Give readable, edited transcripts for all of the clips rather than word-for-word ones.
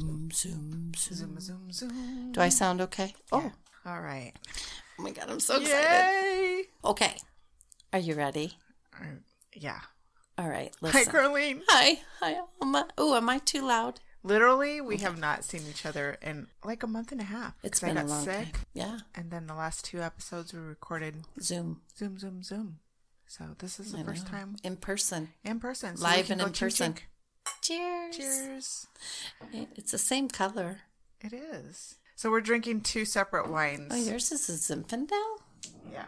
Zoom, zoom, zoom. Zoom, zoom, zoom. Do I sound okay? Yeah. All right. Oh my God, I'm so excited. Yay! Okay. Are you ready? Yeah. All right, Hi, listen. Carlene. Hi, Alma. Oh, am I too loud? Literally, we have not seen each other in like a month and a half. It's 'Cause been I a got long sick, time. Yeah. and then the last 2 episodes we recorded Zoom. Zoom, Zoom, Zoom. So this is the first time In person. in person. So Live we can and go in chink, person. chink. Cheers. Cheers. It's the same color. It is. So we're drinking 2 separate wines. Oh, yours is a Zinfandel? Yeah.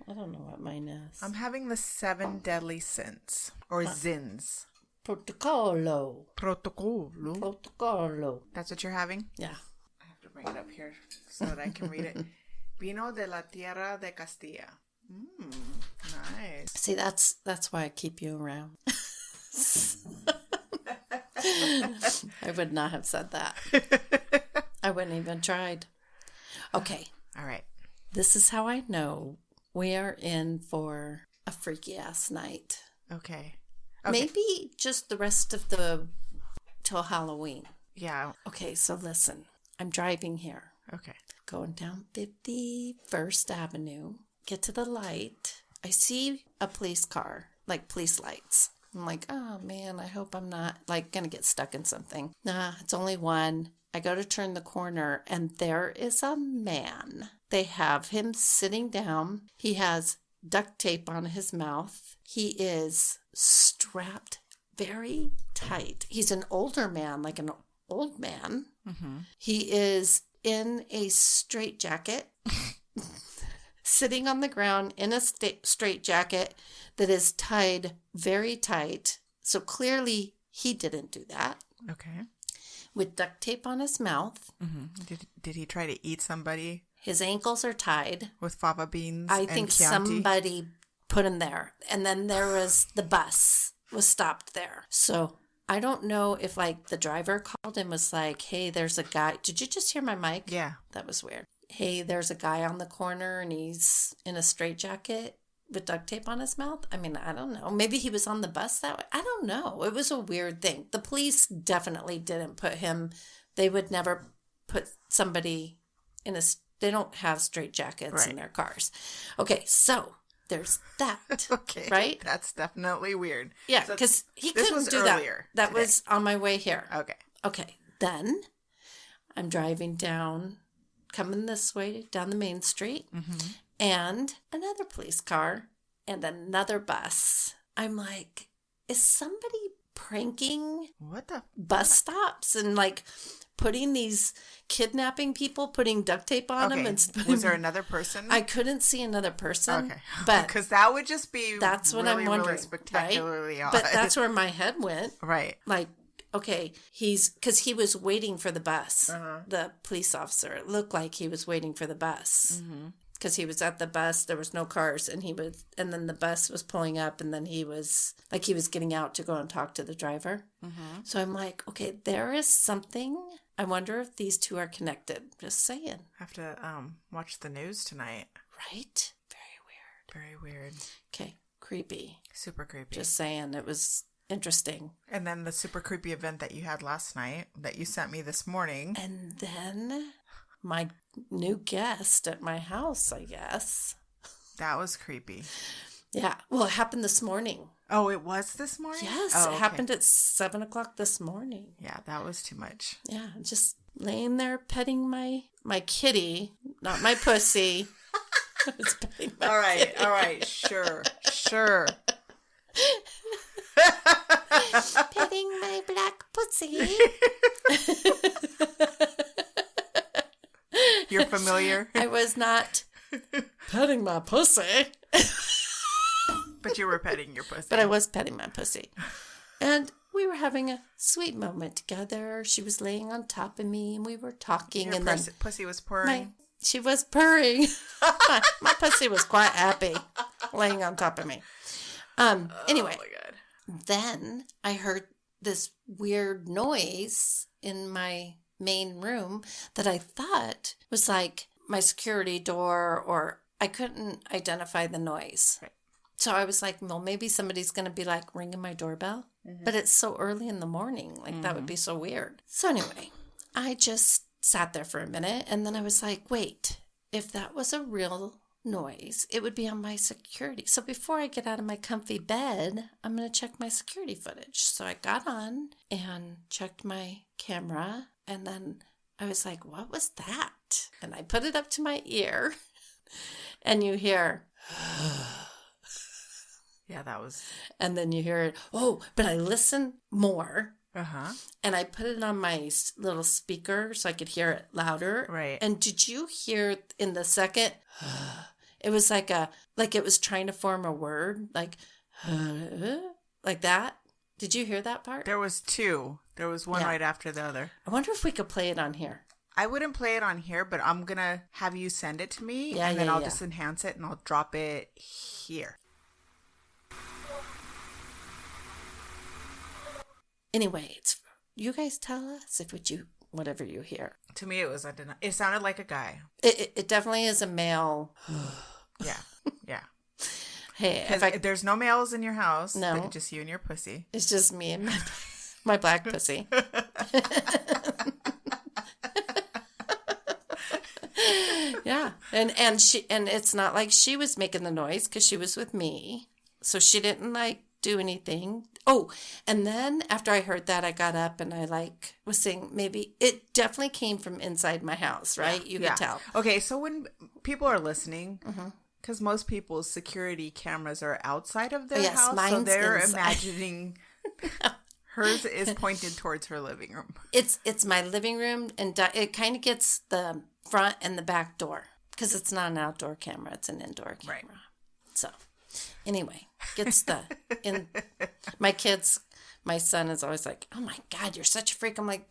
I don't know what mine is. I'm having the 7 deadly sins, or zins. Protocolo. Protocolo. Protocolo. That's what you're having? Yeah. I have to bring it up here so that I can read it. Vino de la Tierra de Castilla. Nice. See, that's why I keep you around. I would not have said that. I wouldn't even tried. Okay. All right. This is how I know we are in for a freaky ass night. Okay. Maybe just the rest of till Halloween. Yeah. Okay, so listen. I'm driving here. Okay. Going down 51st Avenue. Get to the light. I see a police car, like police lights. I'm like, oh man, I hope I'm not like going to get stuck in something. Nah, it's only one. I go to turn the corner and there is a man. They have him sitting down. He has duct tape on his mouth. He is strapped very tight. He's an older man, like an old man. Mm-hmm. He is in a straitjacket, sitting on the ground in a straitjacket that is tied very tight. So clearly he didn't do that. Okay. With duct tape on his mouth. Mm-hmm. Did he try to eat somebody? His ankles are tied. With fava beans I and think Chianti? somebody put him there. And then there was the bus was stopped there. So I don't know if like the driver called and was like, hey, there's a guy. Did you just hear my mic? Yeah. That was weird. Hey, there's a guy on the corner and he's in a straitjacket with duct tape on his mouth. I mean, I don't know. Maybe he was on the bus that way. I don't know. It was a weird thing. The police definitely didn't put him. They would never put somebody in they don't have straitjackets in their cars. Okay, so there's that. Okay. Right? That's definitely weird. Yeah, So because he couldn't do earlier that. That today. was on my way here. Okay. Okay, then I'm driving down, coming this way down the main street, and another police car and another bus. I'm like, is somebody pranking What the? bus stops and like kidnapping people, putting duct tape on them? And was there another person? I couldn't see another person. Okay. But because that would just be that's what really, I'm wondering. really spectacularly right? odd. But that's where my head went. Right. Like, okay, because he was waiting for the bus. The police officer. It looked like he was waiting for the bus. Because he was at the bus, there was no cars, and then the bus was pulling up, and then he was getting out to go and talk to the driver. So I'm like, okay, there is something. I wonder if these two are connected. Just saying. Have to watch the news tonight. Right? Very weird. Very weird. Okay, creepy. Super creepy. Just saying, it was interesting. And then the super creepy event that you had last night that you sent me this morning. And then my new guest at my house, I guess. That was creepy. Yeah. Well, it happened this morning. Oh, it was this morning? Yes. Oh, it happened at 7:00 this morning. Yeah, that was too much. Yeah. Just laying there petting my kitty, not my pussy. I was petting my kitty. All right. Sure. Petting my black pussy. You're familiar? I was not petting my pussy. But you were petting your pussy. But I was petting my pussy. And we were having a sweet moment together. She was laying on top of me and we were talking. Your and then pussy was purring. She was purring. my pussy was quite happy laying on top of me. Anyway, oh my God. Then I heard this weird noise in my main room that I thought was like my security door, or I couldn't identify the noise. Right. So I was like, well, maybe somebody's going to be like ringing my doorbell. But it's so early in the morning. Like that would be so weird. So anyway, I just sat there for a minute, and then I was like, wait, if that was a real noise, it would be on my security. So before I get out of my comfy bed, I'm going to check my security footage. So I got on and checked my camera, and then I was like, what was that? And I put it up to my ear, and you hear... Yeah, that was... And then you hear it, oh, but I listened more. Uh-huh. And I put it on my little speaker so I could hear it louder. Right. And did you hear in the second, it was like it was trying to form a word, like that. Did you hear that part? There was two. There was one right after the other. I wonder if we could play it on here. I wouldn't play it on here, but I'm going to have you send it to me. And then I'll just enhance it and I'll drop it here. Anyway, you guys tell us whatever you hear. To me, it sounded like a guy. It definitely is a male. Yeah. Hey, there's no males in your house. No. Just you and your pussy. It's just me and my black pussy. Yeah. And it's not like she was making the noise because she was with me. So she didn't do anything. Oh, and then after I heard that, I got up and I was saying maybe it definitely came from inside my house, right? You could tell. Okay, so when people are listening, because most people's security cameras are outside of their house, so they're imagining hers is pointed towards her living room. It's my living room, and it kind of gets the front and the back door because it's not an outdoor camera; it's an indoor camera. Right. So. Anyway, gets my son is always like, oh my God, you're such a freak. I'm like,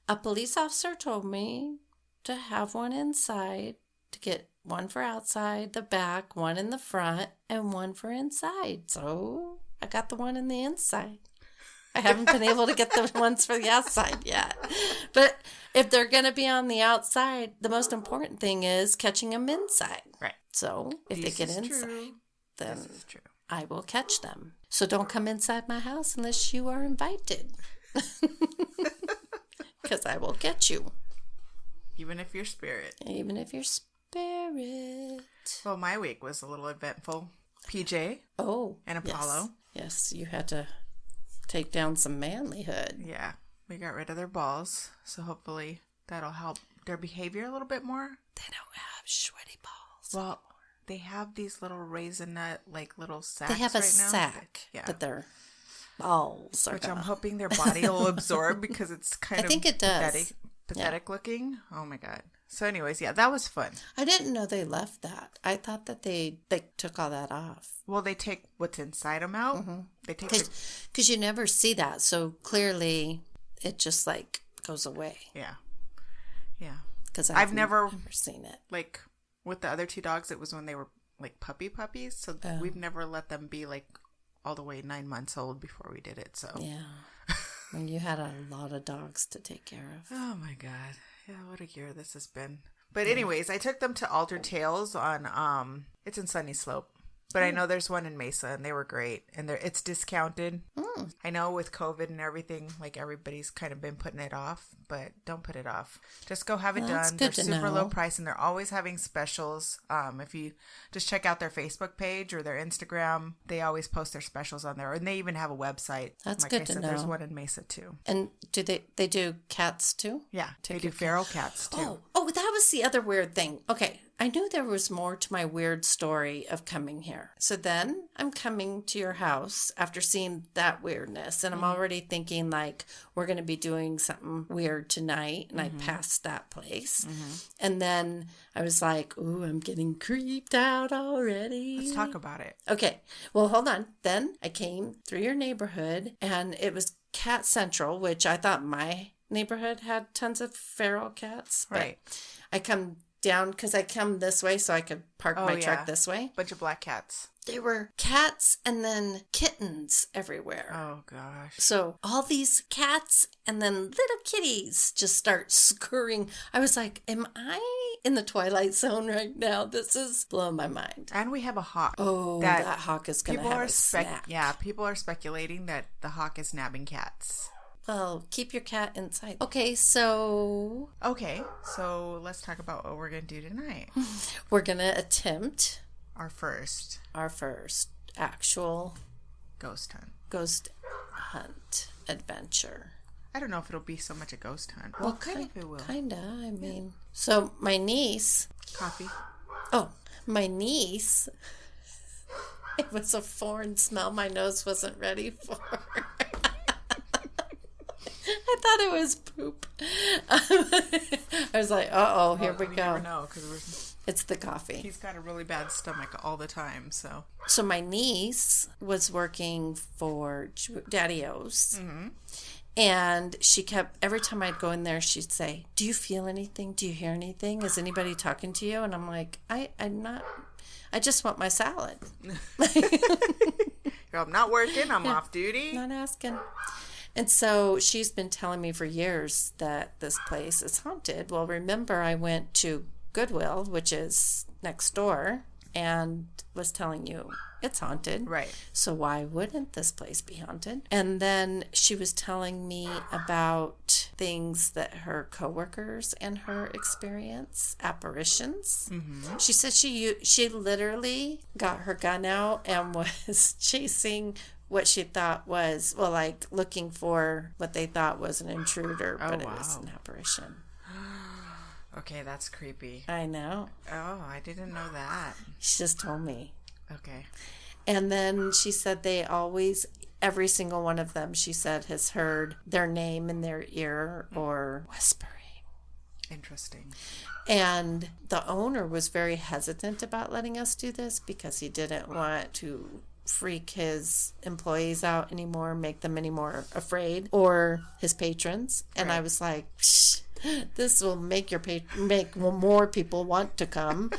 a police officer told me to have one inside, to get one for outside, the back, one in the front, and one for inside. So I got the one in the inside. I haven't been able to get the ones for the outside yet. But if they're going to be on the outside, the most important thing is catching them inside. Right. So if they get inside. True. Then I will catch them. So don't come inside my house unless you are invited. Because I will get you. Even if you're spirit. Even if you're spirit. Well, my week was a little eventful. PJ. Oh. And Apollo. Yes, you had to take down some manlyhood. Yeah. We got rid of their balls. So hopefully that'll help their behavior a little bit more. They don't have sweaty balls. Well, they have these little raisin nut, little sacks. They have a right now. sack, but their balls are which gone. I'm hoping their body will absorb because it's kind of I think it does. Pathetic looking. Oh my God. So anyways, that was fun. I didn't know they left that. I thought that they took all that off. Well, they take what's inside them out. Mm-hmm. They take because you never see that. So clearly it just goes away. Yeah. Because I've never seen it. With the other two dogs, it was when they were puppies. So we've never let them be all the way 9 months old before we did it. So yeah, when you had a lot of dogs to take care of. Oh my God, yeah, what a year this has been. But anyways, I took them to Altered Tales on it's in Sunny Slope. But I know there's one in Mesa, and they were great. And it's discounted. Mm. I know with COVID and everything, everybody's kind of been putting it off. But don't put it off. Just go have it done. They're super low price, and they're always having specials. If you just check out their Facebook page or their Instagram, they always post their specials on there. And they even have a website. That's good to know. There's one in Mesa, too. And do they do cats, too? Yeah, they do feral cats, too. Oh, that was the other weird thing. Okay. I knew there was more to my weird story of coming here. So then I'm coming to your house after seeing that weirdness. And I'm already thinking we're going to be doing something weird tonight. And I passed that place. Mm-hmm. And then I was like, ooh, I'm getting creeped out already. Let's talk about it. Okay. Well, hold on. Then I came through your neighborhood and it was Cat Central, which I thought my neighborhood had tons of feral cats. Right. I come down because I come this way so I could park my truck this way. Bunch of black cats. There were cats and then kittens everywhere. Oh gosh. So all these cats and then little kitties just start scurrying. I was like, am I in the Twilight Zone right now? This is blowing my mind. And we have a hawk. Oh, that hawk is going to have a snack. Yeah, people are speculating that the hawk is nabbing cats. Oh, keep your cat inside. Okay, so let's talk about what we're going to do tonight. we're going to attempt Our first actual ghost hunt adventure. I don't know if it'll be so much a ghost hunt. Well, kind of it will. Kinda. I mean, so my niece. Coffee. Oh, my niece. It was a foreign smell my nose wasn't ready for. I thought it was poop. I was like, uh-oh, here we go. Never know, because it's the coffee. He's got a really bad stomach all the time, so. So my niece was working for Daddy-O's. Mm-hmm. And she kept, every time I'd go in there, she'd say, do you feel anything? Do you hear anything? Is anybody talking to you? And I'm like, I'm not, I just want my salad. I'm not working. I'm off duty. Not asking. And so she's been telling me for years that this place is haunted. Well, remember I went to Goodwill, which is next door, and was telling you it's haunted. Right. So why wouldn't this place be haunted? And then she was telling me about things that her coworkers and her experience, apparitions. Mm-hmm. She said she literally got her gun out and was chasing what she thought was, well, like looking for what they thought was an intruder, but it was an apparition. Okay, that's creepy. I know. Oh, I didn't know that. She just told me. Okay. And then she said they always, every single one of them, she said, has heard their name in their ear or whispering. Interesting. And the owner was very hesitant about letting us do this because he didn't want to freak his employees out anymore, make them any more afraid, or his patrons. And I was like, psh, this will make make more people want to come.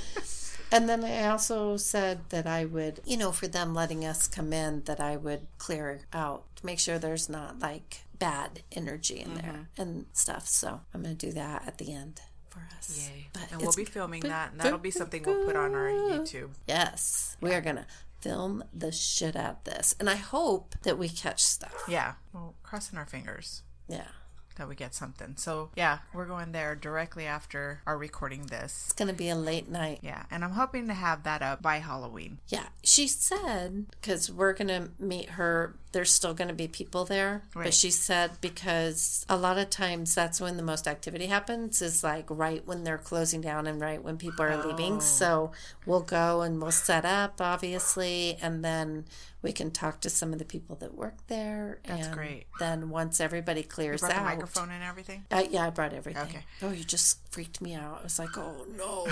And then I also said that I would, for them letting us come in, that I would clear out to make sure there's not like bad energy in there and stuff. So I'm going to do that at the end for us. Yay. And we'll be filming that, and that'll be something we'll put on our YouTube. Yes. We are going to film the shit out of this. And I hope that we catch stuff. Yeah. Well, crossing our fingers. Yeah. That we get something. So, yeah, we're going there directly after our recording this. It's going to be a late night. Yeah, and I'm hoping to have that up by Halloween. Yeah. She said, because we're going to meet her, there's still going to be people there. Right. But she said because a lot of times that's when the most activity happens, is like right when they're closing down and right when people are leaving. So we'll go and we'll set up, obviously, and then we can talk to some of the people that work there. That's and great. Then once everybody clears you brought out. The microphone and everything? Yeah, I brought everything. Okay. Oh, you just freaked me out. I was like, oh, no.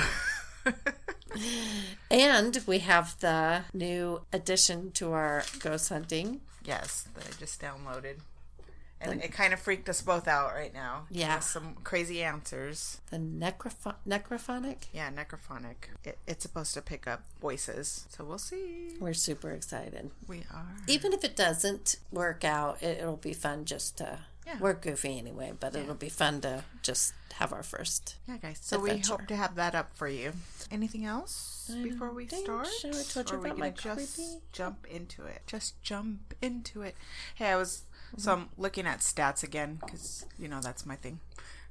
And we have the new addition to our ghost hunting. Yes, that I just downloaded. And it kind of freaked us both out right now. Yeah. Some crazy answers. The necrophonic? Yeah, necrophonic. It's supposed to pick up voices. So we'll see. We're super excited. We are. Even if it doesn't work out, it'll be fun just to... Yeah. We're goofy anyway, but it'll be fun to just have our first guys. So adventure. We hope to have that up for you. Anything else before we start? I told you about my creepy... Just jump into it. Just jump into it. Hey, So I'm looking at stats again because, that's my thing.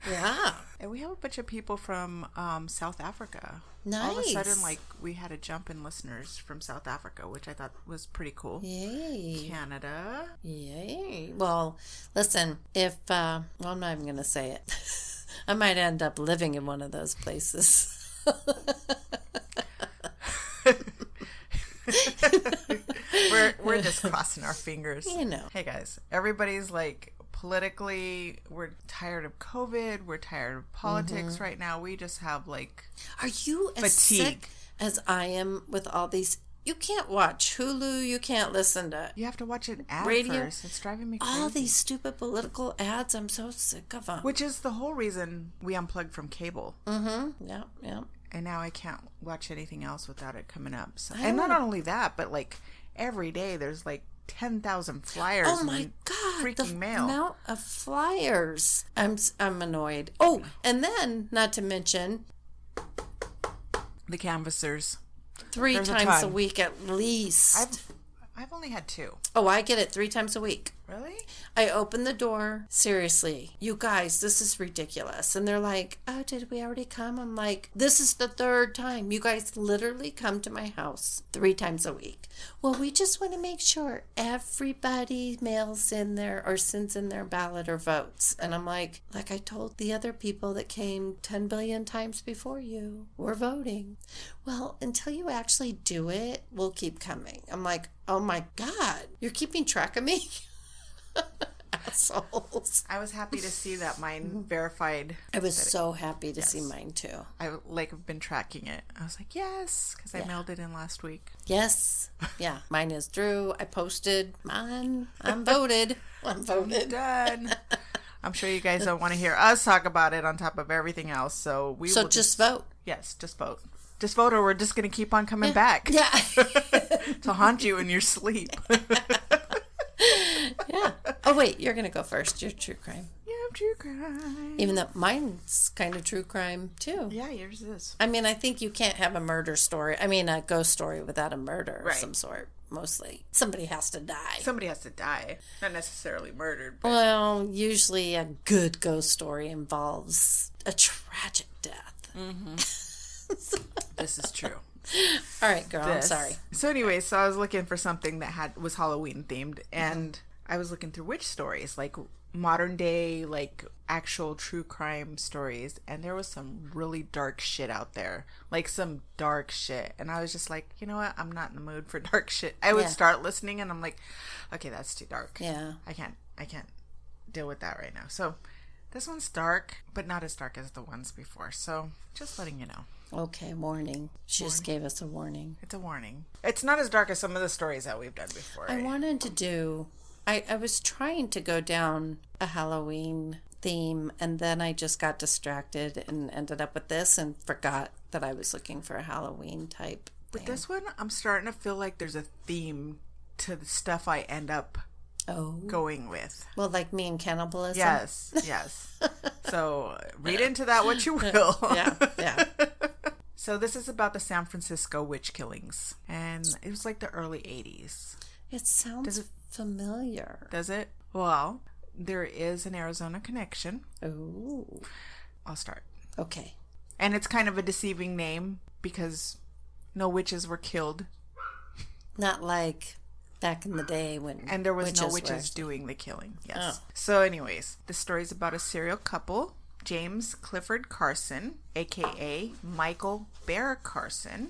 Yeah. And we have a bunch of people from South Africa. Nice. All of a sudden, we had a jump in listeners from South Africa, which I thought was pretty cool. Yay. Canada. Yay. Well, listen, I'm not even going to say it. I might end up living in one of those places. We're just crossing our fingers. Hey guys, everybody's politically, we're tired of COVID. We're tired of politics right now. We just have Are you as sick as I am with all these? You can't watch Hulu. You can't listen to. You have to watch an ad radio. First. It's driving me crazy. All these stupid political ads. I'm so sick of them. Which is the whole reason we unplugged from cable. Mm-hmm. Yeah. And now I can't watch anything else without it coming up. So, and not only that, but every day there's 10,000 flyers. Oh my God! Freaking mail. The amount of flyers. I'm annoyed. Oh, and then not to mention the canvassers. 3 times a week at least. I've only had 2. Oh, I get it 3 times a week. Really? I opened the door. Seriously, you guys, this is ridiculous. And they're like, oh, did we already come? I'm like, this is the third time. You guys literally come to my house 3 times a week. Well, we just want to make sure everybody mails in there or sends in their ballot or votes. And I'm like I told the other people that came 10 billion times before you, we're voting. Well, until you actually do it, we'll keep coming. I'm like, oh my God, you're keeping track of me? Assholes. I was happy to see that mine verified. I was so happy to see mine too. I have been tracking it. I was like, yes, because I mailed it in last week. Yes. Yeah. Mine is Drew. I posted mine. I'm voted. I'm voted. Done. I'm sure you guys don't want to hear us talk about it on top of everything else. So we will just vote. Yes, just vote. Just vote, or we're just going to keep on coming back. Yeah. To haunt you in your sleep. Yeah. Oh, wait. You're going to go first. You're true crime. Yeah, I'm true crime. Even though mine's kind of true crime, too. Yeah, yours is. I mean, I think you can't have a murder story. I mean, a ghost story without a murder of Right. some sort, mostly. Somebody has to die. Somebody has to die. Not necessarily murdered. But... Well, usually a good ghost story involves a tragic death. Mm-hmm. This is true. All right, girl. I'm sorry. So anyway, so I was looking for something that was Halloween themed, and I was looking through witch stories, like modern day, like actual true crime stories, and there was some really dark shit out there, like some dark shit, and I was just like, you know what? I'm not in the mood for dark shit. I would start listening, and I'm like, okay, that's too dark. Yeah, I can't deal with that right now. So this one's dark, but not as dark as the ones before. So just letting you know. Okay, warning. She just gave us a warning. It's a warning. It's not as dark as some of the stories that we've done before. I wanted to do... I was trying to go down a Halloween theme, and then I just got distracted and ended up with this and forgot that I was looking for a Halloween type thing. With this one, I'm starting to feel like there's a theme to the stuff I end up going with. Well, like me and cannibalism? Yes. So read into that what you will. Yeah. So this is about the San Francisco witch killings. And it was like the early 80s. It sounds familiar. Does it? Well, there is an Arizona connection. Ooh. I'll start. Okay. And it's kind of a deceiving name because no witches were killed. Not like back in the day when... And there was no witches doing the killing. Yes. So anyways, the story's about a serial couple, James Clifford Carson, a.k.a. Michael Bear Carson,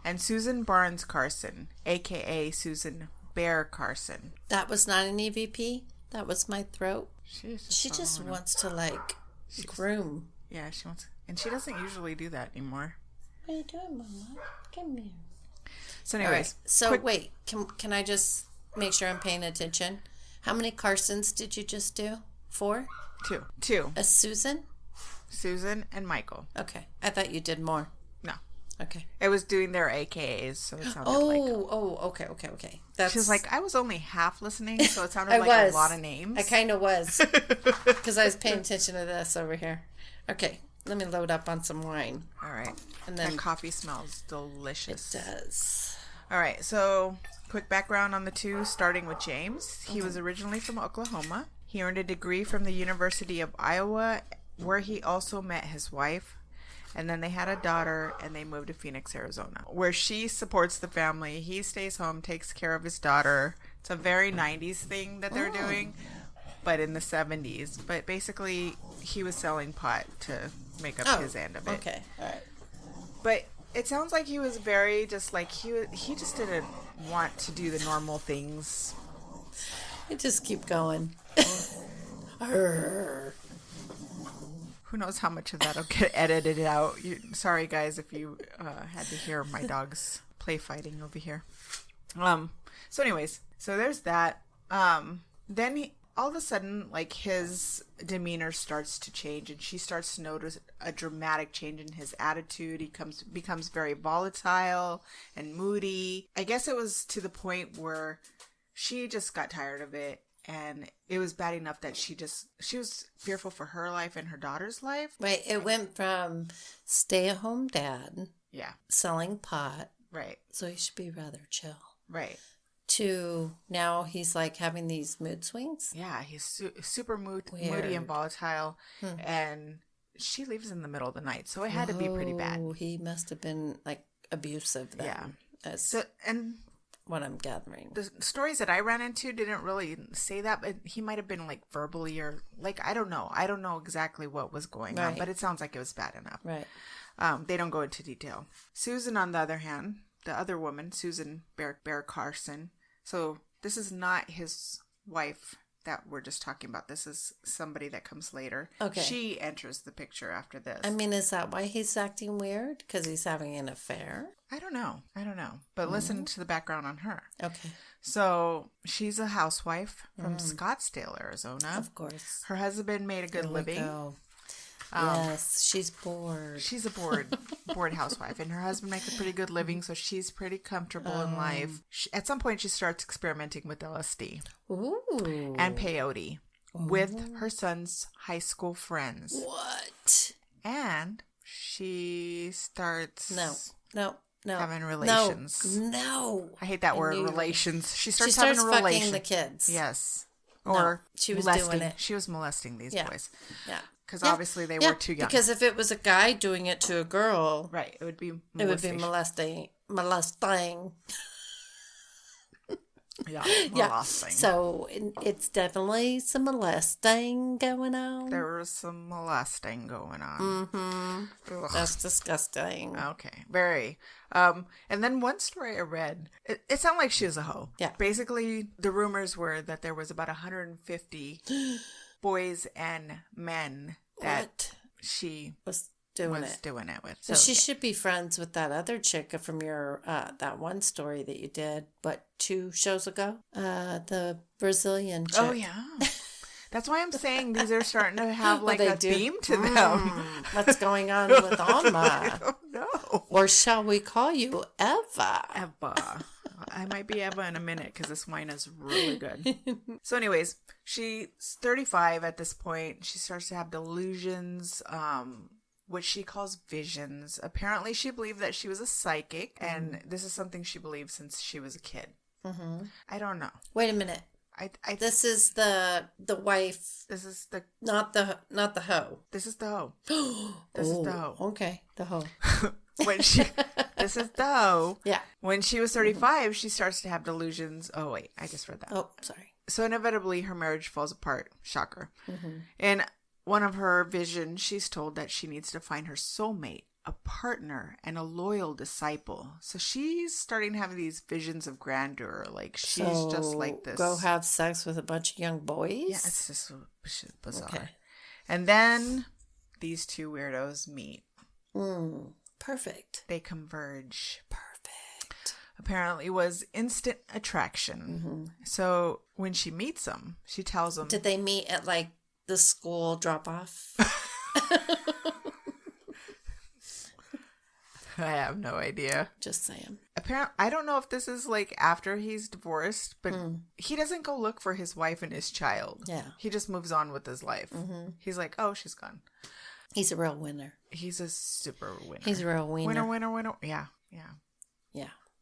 and Susan Barnes Carson, a.k.a. Susan Bear Carson. That was not an EVP? That was my throat? She just wants to, like, groom. Yeah, she wants... And she doesn't usually do that anymore. What are you doing, Mama? Come here. So anyways. Right. So wait, can I just make sure I'm paying attention? How many Carsons did you just do? 4? 2. A Susan? Susan and Michael. Okay. I thought you did more. No. Okay. It was doing their AKAs, so it sounded okay. She was like, I was only half listening, so it sounded like a lot of names. I kind of was. Because I was paying attention to this over here. Okay. Let me load up on some wine. All right. And then that coffee smells delicious. It does. All right. So, quick background on the two, starting with James. He was originally from Oklahoma. He earned a degree from the University of Iowa, where he also met his wife. And then they had a daughter, and they moved to Phoenix, Arizona, where she supports the family. He stays home, takes care of his daughter. It's a very 90s thing that they're doing, but in the 70s. But basically, he was selling pot to make up his end of it. Okay, all right. But it sounds like he was very just like he just didn't want to do the normal things. I just keep going. Who knows how much of that'll get edited out. Sorry guys if you had to hear my dogs play fighting over here. So anyways, so there's that. Then all of a sudden, like, his demeanor starts to change, and she starts to notice a dramatic change in his attitude. He becomes very volatile and moody. I guess it was to the point where she just got tired of it, and it was bad enough that she was fearful for her life and her daughter's life. Right, it went from stay-at-home dad, yeah, selling pot, right, so he should be rather chill, right, to now he's like having these mood swings. Yeah, he's super moody Weird. and volatile. And she leaves in the middle of the night. So it had to be pretty bad. Oh, he must have been like abusive then. Yeah. That's And what I'm gathering. the stories that I ran into didn't really say that, but he might have been like verbally or like, I don't know. I don't know exactly what was going on, but it sounds like it was bad enough. Right. They don't go into detail. Susan, on the other hand, the other woman, Susan Bear Carson. So this is not his wife that we're just talking about. This is somebody that comes later. Okay. She enters the picture after this. I mean, is that why he's acting weird? Because he's having an affair? I don't know. But listen to the background on her. Okay. So she's a housewife from Scottsdale, Arizona. Of course. Her husband made a good living. Go. Yes, she's bored. She's a bored housewife, and her husband makes a pretty good living, so she's pretty comfortable in life. At some point, she starts experimenting with LSD and peyote with her son's high school friends. What? And she starts No. having relations. No. I hate that word, relations. She starts fucking relations. the kids. Yes. Or she was molesting. doing it. She was molesting these boys. Yeah. Because obviously they were too young. Because if it was a guy doing it to a girl, right, it would be molesting. Yeah, Yeah. molesting. So it's definitely some molesting going on. There was some molesting going on. Mm-hmm. That's disgusting. Okay, very. And then one story I read, it sounded like she was a hoe. Yeah. Basically, the rumors were that there was about 150 boys and men that she was doing it with. So she should be friends with that other chick from your that one story that you did, but 2 shows ago. The Brazilian chick. Oh yeah. That's why I'm saying these are starting to have like a theme to them. What's going on with Alma? I don't know. Or shall we call you Eva? Eva. I might be Eva in a minute because this wine is really good. So anyways, she's 35 at this point. She starts to have delusions, which she calls visions. Apparently she believed that she was a psychic, and this is something she believed since she was a kid. I don't know. Wait a minute. This is the wife. This is the not the hoe. This is the hoe. This is the hoe. Okay, the hoe. This is the hoe. Yeah. When she was 35, she starts to have delusions. Oh wait, I just read that. Oh, sorry. So inevitably, her marriage falls apart. Shocker. In one of her visions, she's told that she needs to find her soulmate, a partner, and a loyal disciple. So she's starting to have these visions of grandeur. Like she's just like this. Go have sex with a bunch of young boys? Yeah, it's just bizarre. Okay. And then these 2 weirdos meet. Perfect. They converge. Perfect. Apparently was instant attraction. So when she meets him, she tells him. Did they meet at like the school drop off? I have no idea. Just saying. Apparently, I don't know if this is like after he's divorced, but he doesn't go look for his wife and his child. Yeah. He just moves on with his life. He's like, oh, she's gone. He's a real winner. He's a super winner. He's a real winner. Winner. Yeah.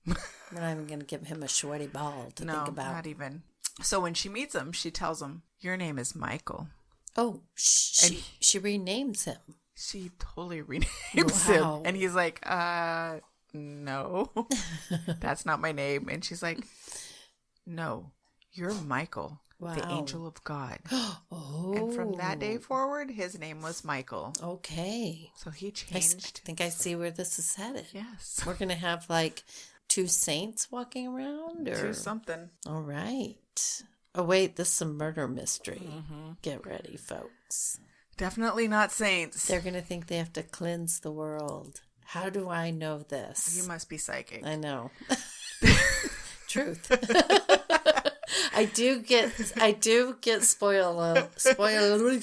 We're not even going to give him a sweaty ball to think about. Not even. So when she meets him, she tells him, your name is Michael. Oh, she renames him. She totally renames him. And he's like, no, that's not my name. And she's like, no, you're Michael, the angel of God. And from that day forward, his name was Michael. Okay. So he changed. I think I see where this is headed. Yes. We're going to have like 2 saints walking around? Or 2 something. All right. Oh, wait, this is a murder mystery. Get ready, folks. Definitely not saints. They're going to think they have to cleanse the world. How do I know this? You must be psychic. I know. Truth. I do get spoiler alerts.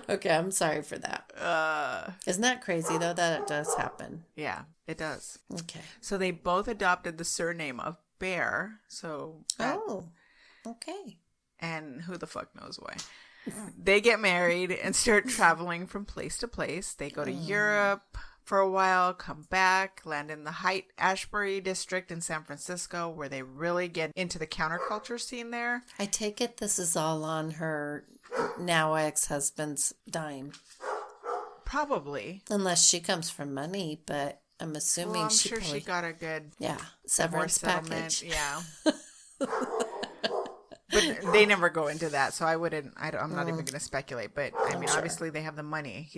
Okay, I'm sorry for that. Isn't that crazy though that it does happen? Yeah, it does. Okay. So they both adopted the surname of Bear. So okay. And who the fuck knows why. They get married and start traveling from place to place. They go to Europe, for a while, come back, land in the Haight-Ashbury district in San Francisco, where they really get into the counterculture scene there. I take it this is all on her now ex-husband's dime. Probably. Unless she comes from money, but I'm assuming I'm she sure probably... she got a good severance package. Yeah. But they never go into that, so I'm not even going to speculate. But I mean, obviously they have the money.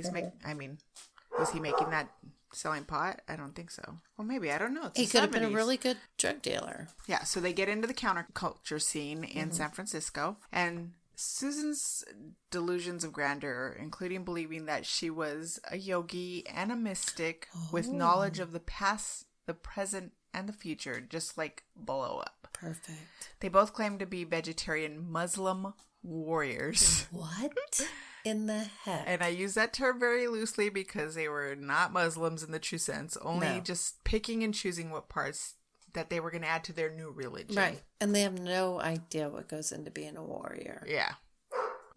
Was he making that selling pot? I don't think so. Well, maybe. I don't know. He could have been a really good drug dealer. Yeah, so they get into the counterculture scene in San Francisco. And Susan's delusions of grandeur, including believing that she was a yogi and a mystic with knowledge of the past, the present, and the future, just like blow up. Perfect. They both claim to be vegetarian Muslim warriors. What in the heck? And I use that term very loosely because they were not Muslims in the true sense, only just picking and choosing what parts that they were going to add to their new religion. Right. And they have no idea what goes into being a warrior. Yeah.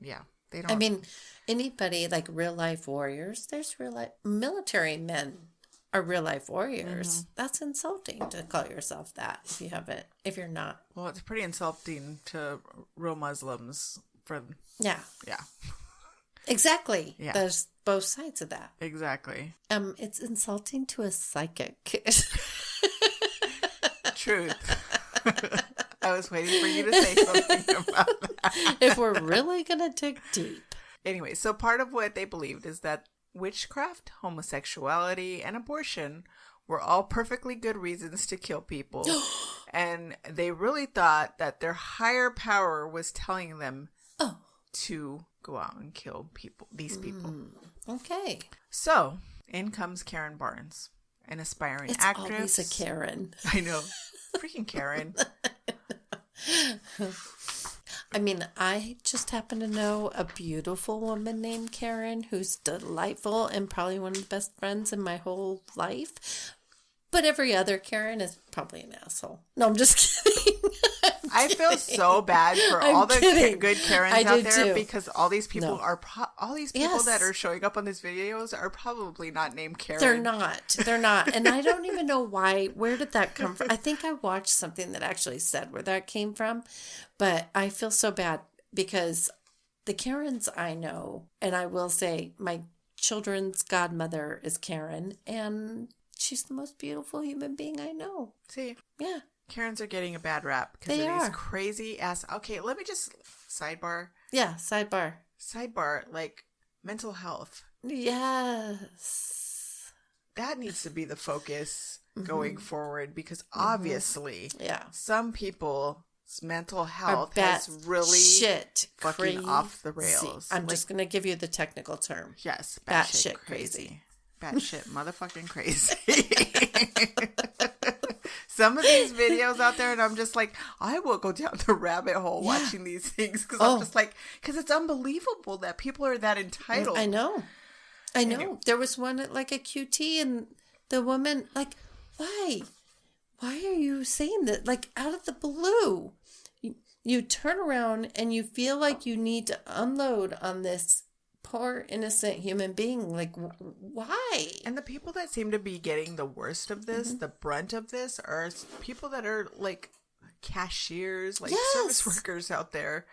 Yeah. They don't. I mean, anybody like real life warriors, there's real life military men are real life warriors. That's insulting to call yourself that if you're not. Well, it's pretty insulting to real Muslims Yeah. Yeah. Exactly. Yeah. There's both sides of that. Exactly. It's insulting to a psychic. Truth. I was waiting for you to say something about that. If we're really going to dig deep. Anyway, so part of what they believed is that witchcraft, homosexuality, and abortion were all perfectly good reasons to kill people. And they really thought that their higher power was telling them to go out and kill these people. Okay. So, in comes Karen Barnes, an aspiring actress. It's always a Karen. I know. Freaking Karen. I mean, I just happen to know a beautiful woman named Karen who's delightful and probably one of the best friends in my whole life. But every other Karen is probably an asshole. No, I'm just kidding. I feel so bad for all the good Karens out there too. Because all these people that are showing up on these videos are probably not named Karen. They're not. And I don't even know why. Where did that come from? I think I watched something that actually said where that came from. But I feel so bad because the Karens I know, and I will say my children's godmother is Karen, and she's the most beautiful human being I know. See? Yeah. Karens are getting a bad rap because of these crazy ass. Okay, let me just sidebar. Yeah, sidebar. Like mental health. Yes. That needs to be the focus going forward because obviously, some people's mental health has really fucking off the rails. I'm just going to give you the technical term. Yes, batshit crazy. Batshit motherfucking crazy. Some of these videos out there, and I'm just like, I will go down the rabbit hole watching these things because I'm just like, because it's unbelievable that people are that entitled. I know. Anyway. There was one at like a QT, and the woman, like, why? Why are you saying that? Like, out of the blue, you turn around and you feel like you need to unload on this poor innocent human being. Like, why? And the people that seem to be getting the worst of this, the brunt of this, are people that are like cashiers, like service workers out there.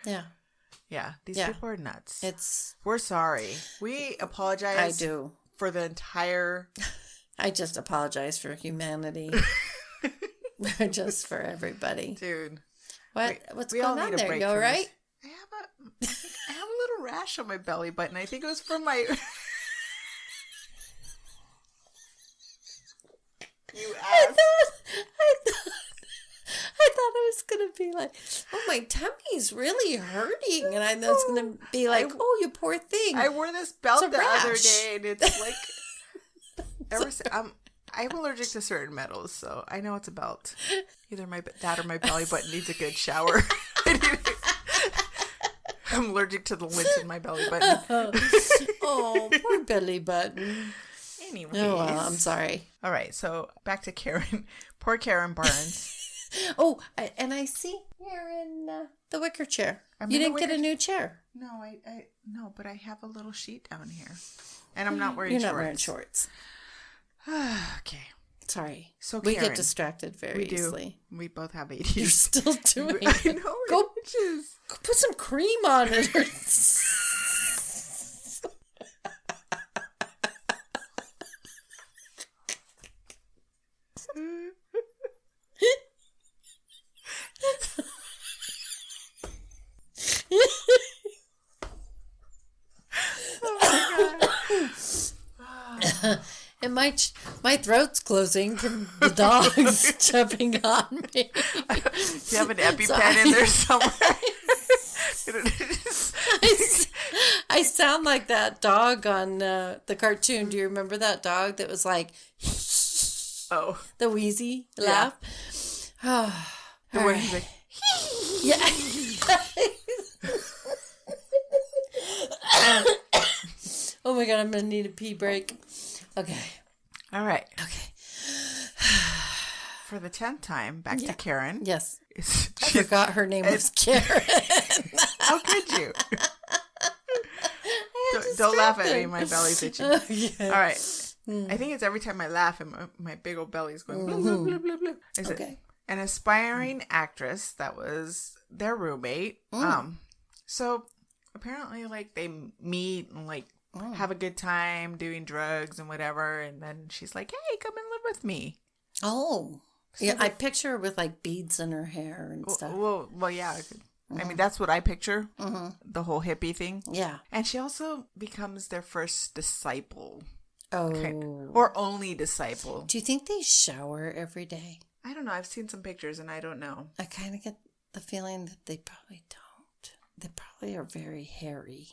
Yeah, these people are nuts. We're sorry. We apologize. I do. For the entire. I just apologize for humanity. Just for everybody, dude. What's going on there? You all right? I have a little rash on my belly button. I think it was from my. You asked. I thought it was gonna be like, oh, my tummy's really hurting, and I was gonna be like, oh, you poor thing. I wore this belt the other day, and it's like, I'm allergic to certain metals, so I know it's a belt. Either that or my belly button needs a good shower. I'm allergic to the lint in my belly button. Oh, poor belly button. Anyways. Oh, well, I'm sorry. All right, so back to Karen. Poor Karen Barnes. Oh, and I see you're in the wicker chair. You didn't get a new chair. No, no, but I have a little sheet down here. And I'm not wearing shorts. You're not wearing shorts. Okay. Sorry. So we Karen, get distracted very easily. We both have ADHD. You're still doing I it. know. Go put some cream on it. Oh my God. And my throat's closing from the dogs jumping on me. Do you have an EpiPen in there somewhere? I sound like that dog on the cartoon. Do you remember that dog that was like, oh, the wheezy laugh? The one he's like, yeah. Oh my God, I'm going to need a pee break. Okay. All right. Okay. For the 10th time, back to Karen. Yes. I forgot her name was Karen. How could you? Don't laugh at me. My belly's itching. Okay. All right. I think it's every time I laugh and my big old belly's going blah, blah, blah, blah, blah. Is it an aspiring actress that was their roommate? So apparently like they meet and like have a good time doing drugs and whatever, and then she's like, hey, come and live with me. Oh. So yeah, I picture her with like beads in her hair and stuff. Well, yeah. I mean, that's what I picture. The whole hippie thing. Yeah. And she also becomes their first disciple. Oh. Or only disciple. Do you think they shower every day? I don't know. I've seen some pictures and I don't know. I kind of get the feeling that they probably don't. They probably are very hairy.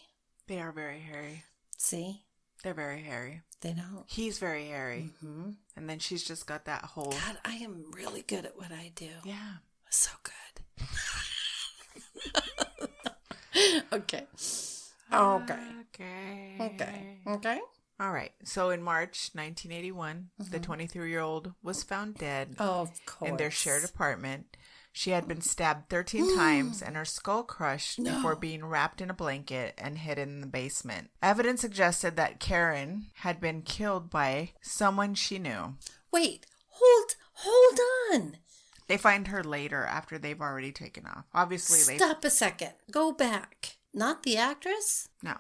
They are very hairy. See? They're very hairy. They don't. He's very hairy. And then she's just got that whole... God, I am really good at what I do. Yeah. So good. Okay. All right. So in March 1981, the 23-year-old was found dead of course. in their shared apartment. She had been stabbed 13 times and her skull crushed before being wrapped in a blanket and hidden in the basement. Evidence suggested that Karen had been killed by someone she knew. Wait, hold on. They find her later after they've already taken off. Obviously, Stop a second. Go back. Not the actress? No,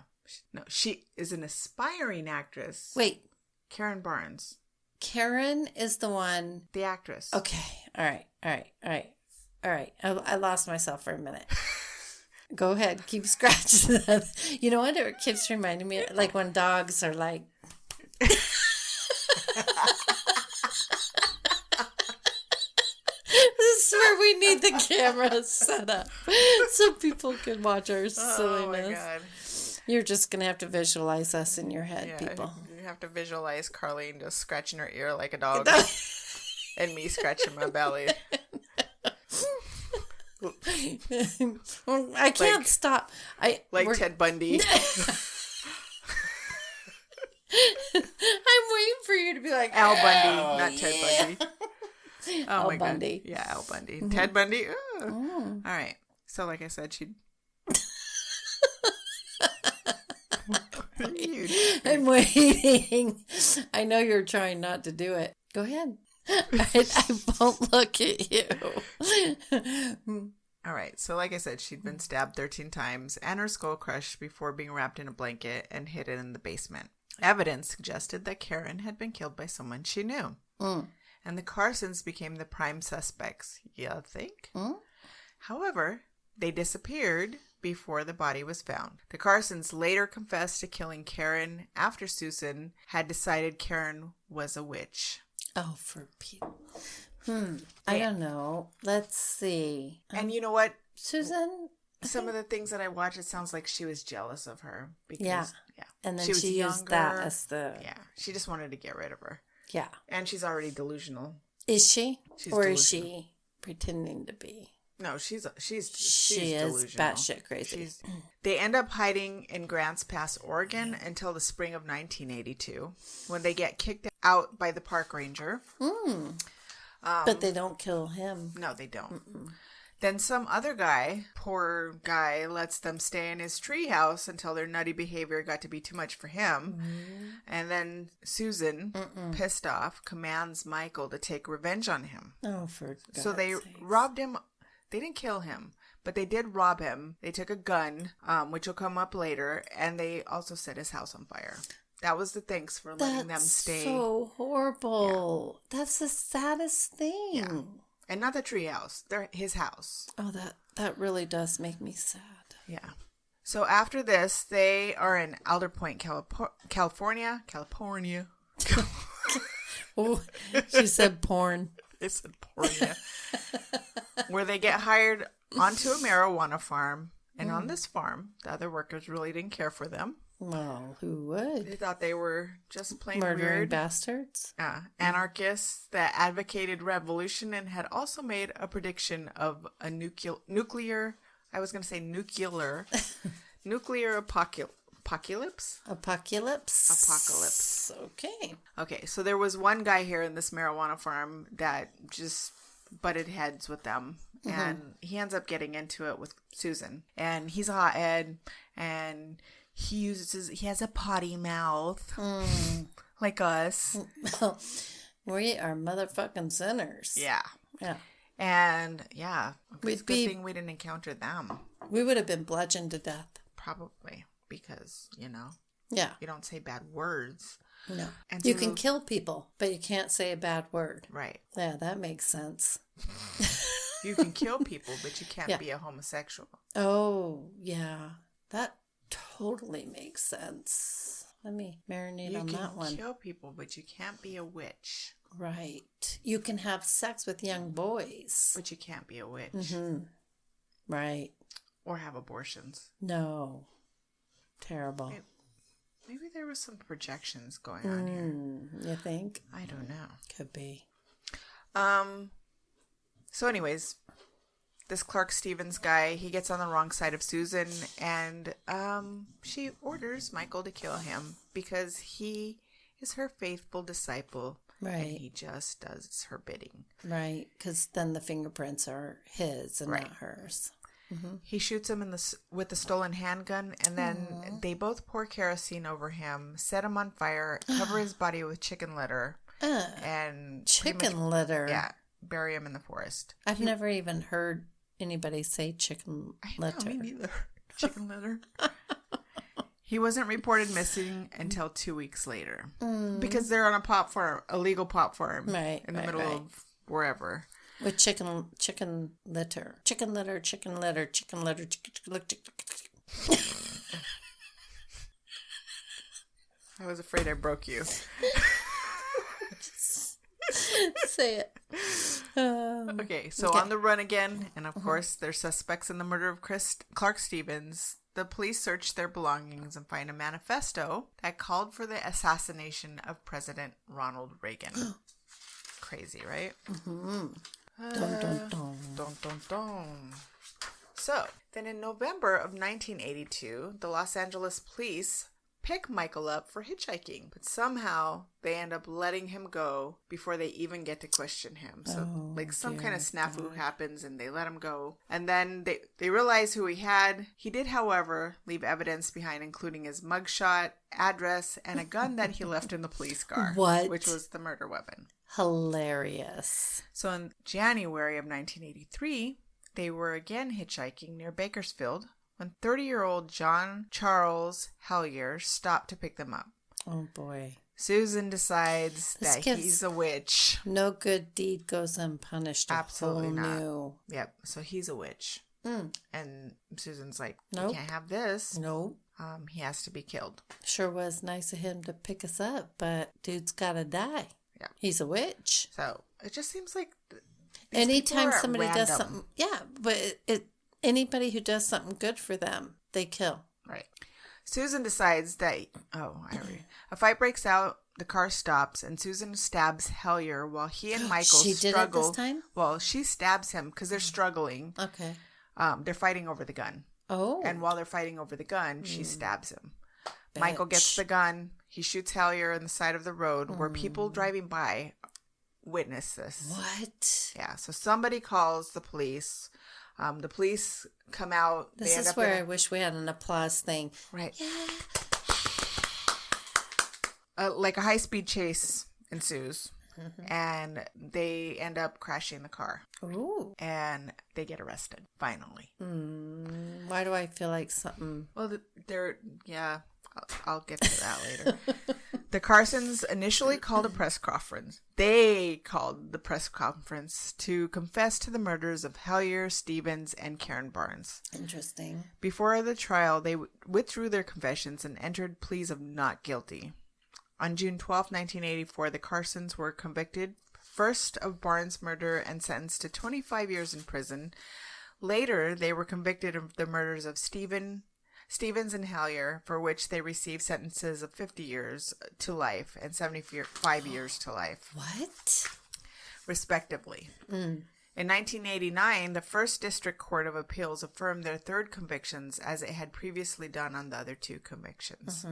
she is an aspiring actress. Wait. Karen Barnes. Karen is the one. The actress. Okay. All right. I lost myself for a minute. Go ahead. Keep scratching that. You know what? It keeps reminding me, like when dogs are like... This is where we need the camera set up so people can watch our silliness. Oh my God. You're just going to have to visualize us in your head, people. You have to visualize Carlene just scratching her ear like a dog and me scratching my belly. I can't stop. We're Ted Bundy. I'm waiting for you to be like Al Bundy, not Ted Bundy. Oh Al my Bundy. God. Yeah, Al Bundy. Ted Bundy. All right. So like I said, I'm waiting. I know you're trying not to do it. Go ahead. I won't look at you. All right. So like I said, she'd been stabbed 13 times and her skull crushed before being wrapped in a blanket and hidden in the basement. Evidence suggested that Karen had been killed by someone she knew. And the Carsons became the prime suspects, you think? However, they disappeared before the body was found. The Carsons later confessed to killing Karen after Susan had decided Karen was a witch. Oh, for people. I don't know. Let's see. And you know what? Susan? Some of the things that I watched, it sounds like she was jealous of her. Because, yeah. And then she used that as the... Yeah. She just wanted to get rid of her. Yeah. And she's already delusional. Is she? She's or delusional. Is she pretending to be? No, she's she is delusional. batshit crazy. They end up hiding in Grants Pass, Oregon until the spring of 1982 when they get kicked out by the park ranger. But they don't kill him. No, they don't. Then some other guy, poor guy, lets them stay in his treehouse until their nutty behavior got to be too much for him. And then Susan, pissed off, commands Michael to take revenge on him. Oh, for God's So they sakes. robbed him. They didn't kill him, but they did rob him. They took a gun, which will come up later, and they also set his house on fire. That was the thanks for letting them stay. So horrible. Yeah. That's the saddest thing. Yeah. And not the treehouse. They're his house. Oh, that really does make me sad. Yeah. So after this, they are in Alder Point, California. Oh, she said porn. They said porn, yeah. Where they get hired onto a marijuana farm. And on this farm, the other workers really didn't care for them. Well, who would? They thought they were just plain Murdering weird bastards? Anarchists that advocated revolution and had also made a prediction of a nuclear apocalypse. Apocalypse. Okay, so there was one guy here in this marijuana farm that just butted heads with them. And he ends up getting into it with Susan. And he's a hothead, and he has a potty mouth, like us. We are motherfucking sinners. Yeah. And yeah, it's a good thing we didn't encounter them. We would have been bludgeoned to death. Probably, because, Yeah. you don't say bad words. No. And you can kill people, but you can't say a bad word. Right. Yeah, that makes sense. You can kill people, but you can't be a homosexual. Oh, yeah. That totally makes sense. Let me marinate on that one. You can kill people, but you can't be a witch. Right. You can have sex with young boys. But you can't be a witch. Mm-hmm. Right. Or have abortions. No. Terrible. Maybe there was some projections going on here. You think? I don't know. Could be. So anyways, this Clark Stevens guy, he gets on the wrong side of Susan, and she orders Michael to kill him because he is her faithful disciple. Right. And he just does her bidding. Right, because then the fingerprints are his and not hers. Mm-hmm. He shoots him with the stolen handgun, and then they both pour kerosene over him, set him on fire, cover his body with chicken litter, and chicken litter. Yeah, bury him in the forest. I've never even heard anybody say chicken litter. I know, me neither. Chicken litter. He wasn't reported missing until 2 weeks later because they're on a legal pot farm, in the middle of wherever. With chicken litter. Chicken litter. I was afraid I broke you. Say it. Okay, so on the run again, and of course, they're suspects in the murder of Clark Stevens. The police search their belongings and find a manifesto that called for the assassination of President Ronald Reagan. Crazy, right? Mm-hmm. Dun, dun, dun. Dun, dun, dun. So, then in November of 1982, the Los Angeles police pick Michael up for hitchhiking, but somehow they end up letting him go before they even get to question him. So, some kind of snafu happens and they let him go. And then they realize who he had. He did, however, leave evidence behind, including his mugshot, address, and a gun that he left in the police car. What? Which was the murder weapon. Hilarious. So in January of 1983, they were again hitchhiking near Bakersfield when 30-year-old John Charles Hellier stopped to pick them up. Oh, boy. Susan decides that he's a witch. No good deed goes unpunished. Absolutely not. Yep. So he's a witch. And Susan's like, you can't have this. Nope. He has to be killed. Sure was nice of him to pick us up, but dude's gotta die. Yeah. He's a witch. So it just seems like anytime somebody does something, but anybody who does something good for them, they kill. Right. Susan decides that a fight breaks out. The car stops, and Susan stabs Hellier while he and Michael struggle. She did it this time? Well, she stabs him because they're struggling. Okay. They're fighting over the gun. Oh. And while they're fighting over the gun, she stabs him. Michael gets the gun. He shoots Hellier on the side of the road where people driving by witness this. What? Yeah. So somebody calls the police. The police come out. This is where I wish we had an applause thing. Right. Yeah. Like a high-speed chase ensues. And they end up crashing the car. Ooh. And they get arrested, finally. Why do I feel like something... Well, I'll get to that later. The Carsons initially called a press conference. They called the press conference to confess to the murders of Hellier, Stevens, and Karen Barnes. Interesting. Before the trial, they withdrew their confessions and entered pleas of not guilty. On June 12, 1984, the Carsons were convicted first of Barnes' murder and sentenced to 25 years in prison. Later, they were convicted of the murders of Stevens and Hellier, for which they received sentences of 50 years to life and 75 years to life. What? Respectively. In 1989, the First District Court of Appeals affirmed their third convictions as it had previously done on the other two convictions.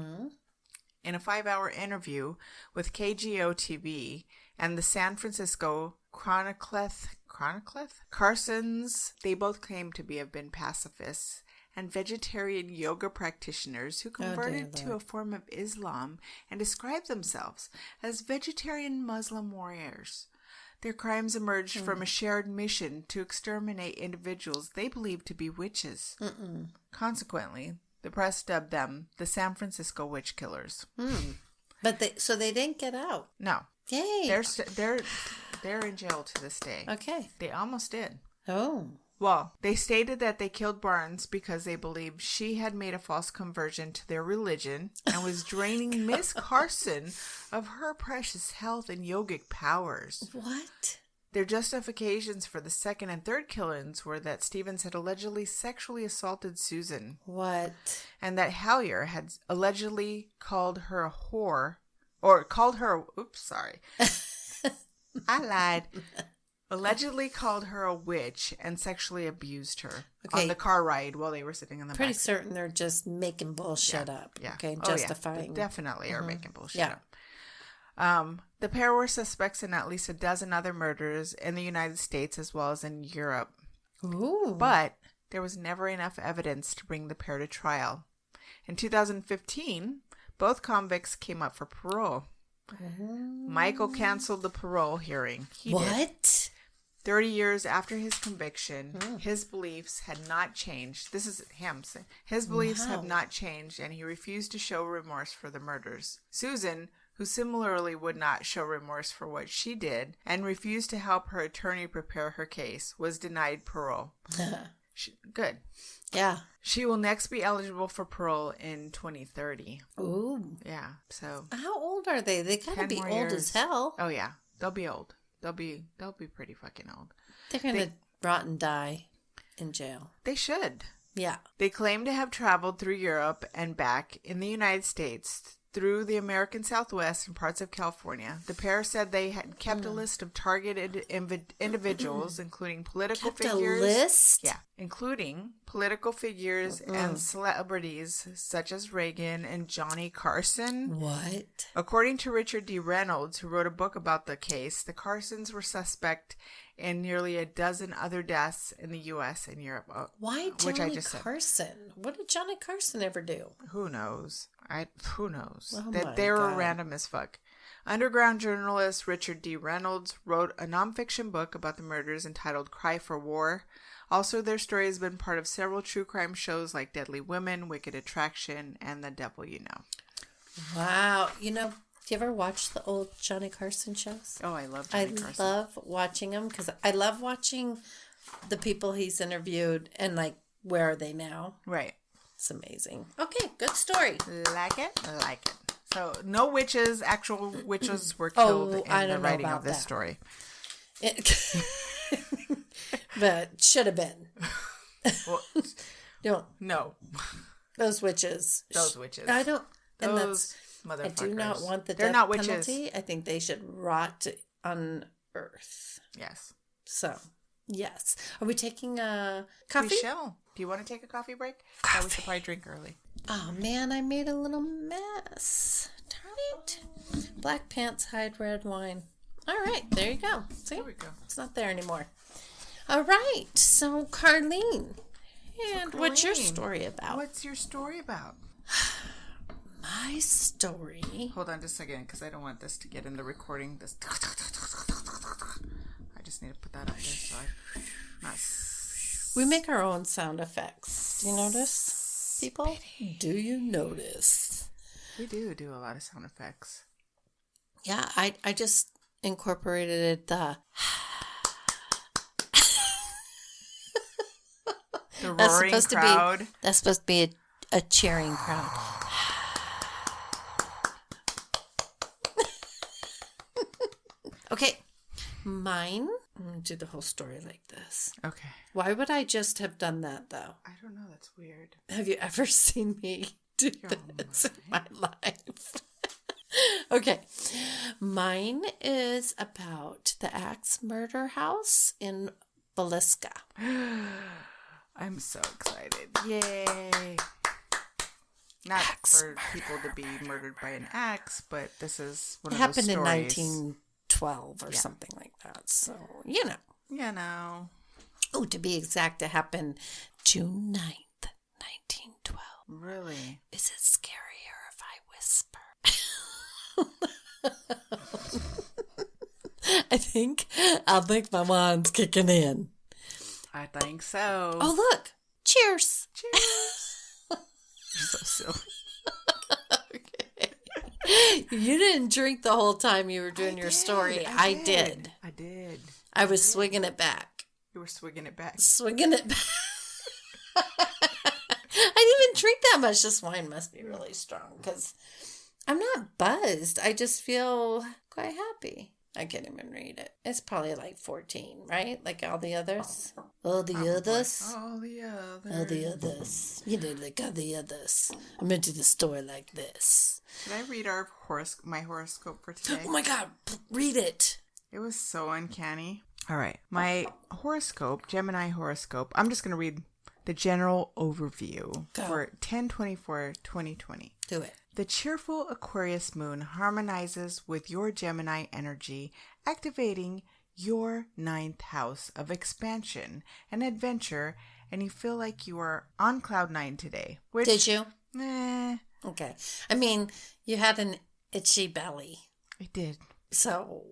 In a 5-hour interview with KGO-TV and the San Francisco Chronicle, Carsons, they both claimed to have been pacifists and vegetarian yoga practitioners who converted to a form of Islam and described themselves as vegetarian Muslim warriors. Their crimes emerged from a shared mission to exterminate individuals they believed to be witches. Consequently, the press dubbed them the San Francisco Witch Killers. But they didn't get out. No. Yay. They're in jail to this day. Okay. They almost did. Oh. Well, they stated that they killed Barnes because they believed she had made a false conversion to their religion and was draining Miss Carson of her precious health and yogic powers. What? Their justifications for the second and third killings were that Stevens had allegedly sexually assaulted Susan. What? And that Hellier had allegedly called her a whore, or called her, I lied. Allegedly called her a witch and sexually abused her on the car ride while they were sitting in the Pretty back. certain they're just making bullshit up. Yeah. Okay, Oh, justifying. They definitely are making bullshit Yeah. up. The pair were suspects in at least a dozen other murders in the United States as well as in Europe. Ooh. But there was never enough evidence to bring the pair to trial. In 2015, both convicts came up for parole. Michael canceled the parole hearing. He did. 30 years after his conviction, his beliefs had not changed. This is him saying. His beliefs have not changed, and he refused to show remorse for the murders. Susan, who similarly would not show remorse for what she did and refused to help her attorney prepare her case, was denied parole. Good. Yeah. She will next be eligible for parole in 2030. Ooh. Yeah. So. How old are they? They gotta be old as hell. Oh yeah, they'll be old. They'll be pretty fucking old. They're gonna rot and die in jail. They should. Yeah. They claim to have traveled through Europe and back in the United States through the American Southwest and parts of California. The pair said they had kept a list of targeted individuals, including political figures. A list? Yeah, including political figures and celebrities such as Reagan and Johnny Carson. What? According to Richard D. Reynolds, who wrote a book about the case, the Carsons were suspect in nearly a dozen other deaths in the U.S. and Europe. Why Johnny Carson? What did Johnny Carson ever do? Who knows? Who knows? Oh They were random as fuck. Underground journalist Richard D. Reynolds wrote a nonfiction book about the murders entitled Cry for War. Also, their story has been part of several true crime shows like Deadly Women, Wicked Attraction, and The Devil You Know. Wow. You know, do you ever watch the old Johnny Carson shows? Oh, I love Johnny Carson. I love watching them because I love watching the people he's interviewed and, like, where are they now? Right. It's amazing. Okay, good story. Like it? So, no witches, actual witches were killed in the writing of this story. But should have been. Well, no. Those witches. I don't. And Those motherfuckers. I do not want the They're death not penalty. witches. I think they should rot on earth. Yes. So, yes. Are we taking a coffee? We shall. Do you want to take a coffee break? We should probably drink early. Oh, man, I made a little mess. Darn it. Black pants, hide red wine. All right, there you go. See? There we go. It's not there anymore. All right. So, Carlene, and what's your Carlene, story about? What's your story about? My story. Hold on just a second, because I don't want this to get in the recording. This. I just need to put that up there so I'm not. We make our own sound effects. Do you notice, people? Do you notice? We do a lot of sound effects. Yeah, I just incorporated the roaring crowd. That's supposed to be a cheering crowd. Okay, mine. I'm going to do the whole story like this. Okay. Why would I just have done that, though? I don't know. That's weird. Have you ever seen me do this in my life? Okay. Mine is about the Axe Murder House in Villisca. I'm so excited. Yay. Not Axe for people to be murdered by an axe, but this is one It of happened those in stories. 1912 or something like that. So, you know. You know. Oh, to be exact, it happened June 9th, 1912. Really? Is it scarier if I whisper? I think my wand's kicking in. I think so. Oh, look. Cheers. Cheers. You're so silly. Okay. You didn't drink the whole time you were doing your story. I did. I was swigging it back. You were swigging it back. Swinging it back. I didn't even drink that much. This wine must be really strong because I'm not buzzed. I just feel quite happy. I can't even read it. It's probably like 14, right? Like all the others. All the others. All the others. All the others. You know, like all the others. I'm into the store like this. Should I read my horoscope for today? Oh my God. Read it. It was so uncanny. All right. My horoscope, Gemini horoscope, I'm just going to read the general overview for 10/24/2020. Do it. The cheerful Aquarius moon harmonizes with your Gemini energy, activating your 9th house of expansion and adventure, and you feel like you are on cloud 9 today. Did you? Okay. I mean, you had an itchy belly. I did. So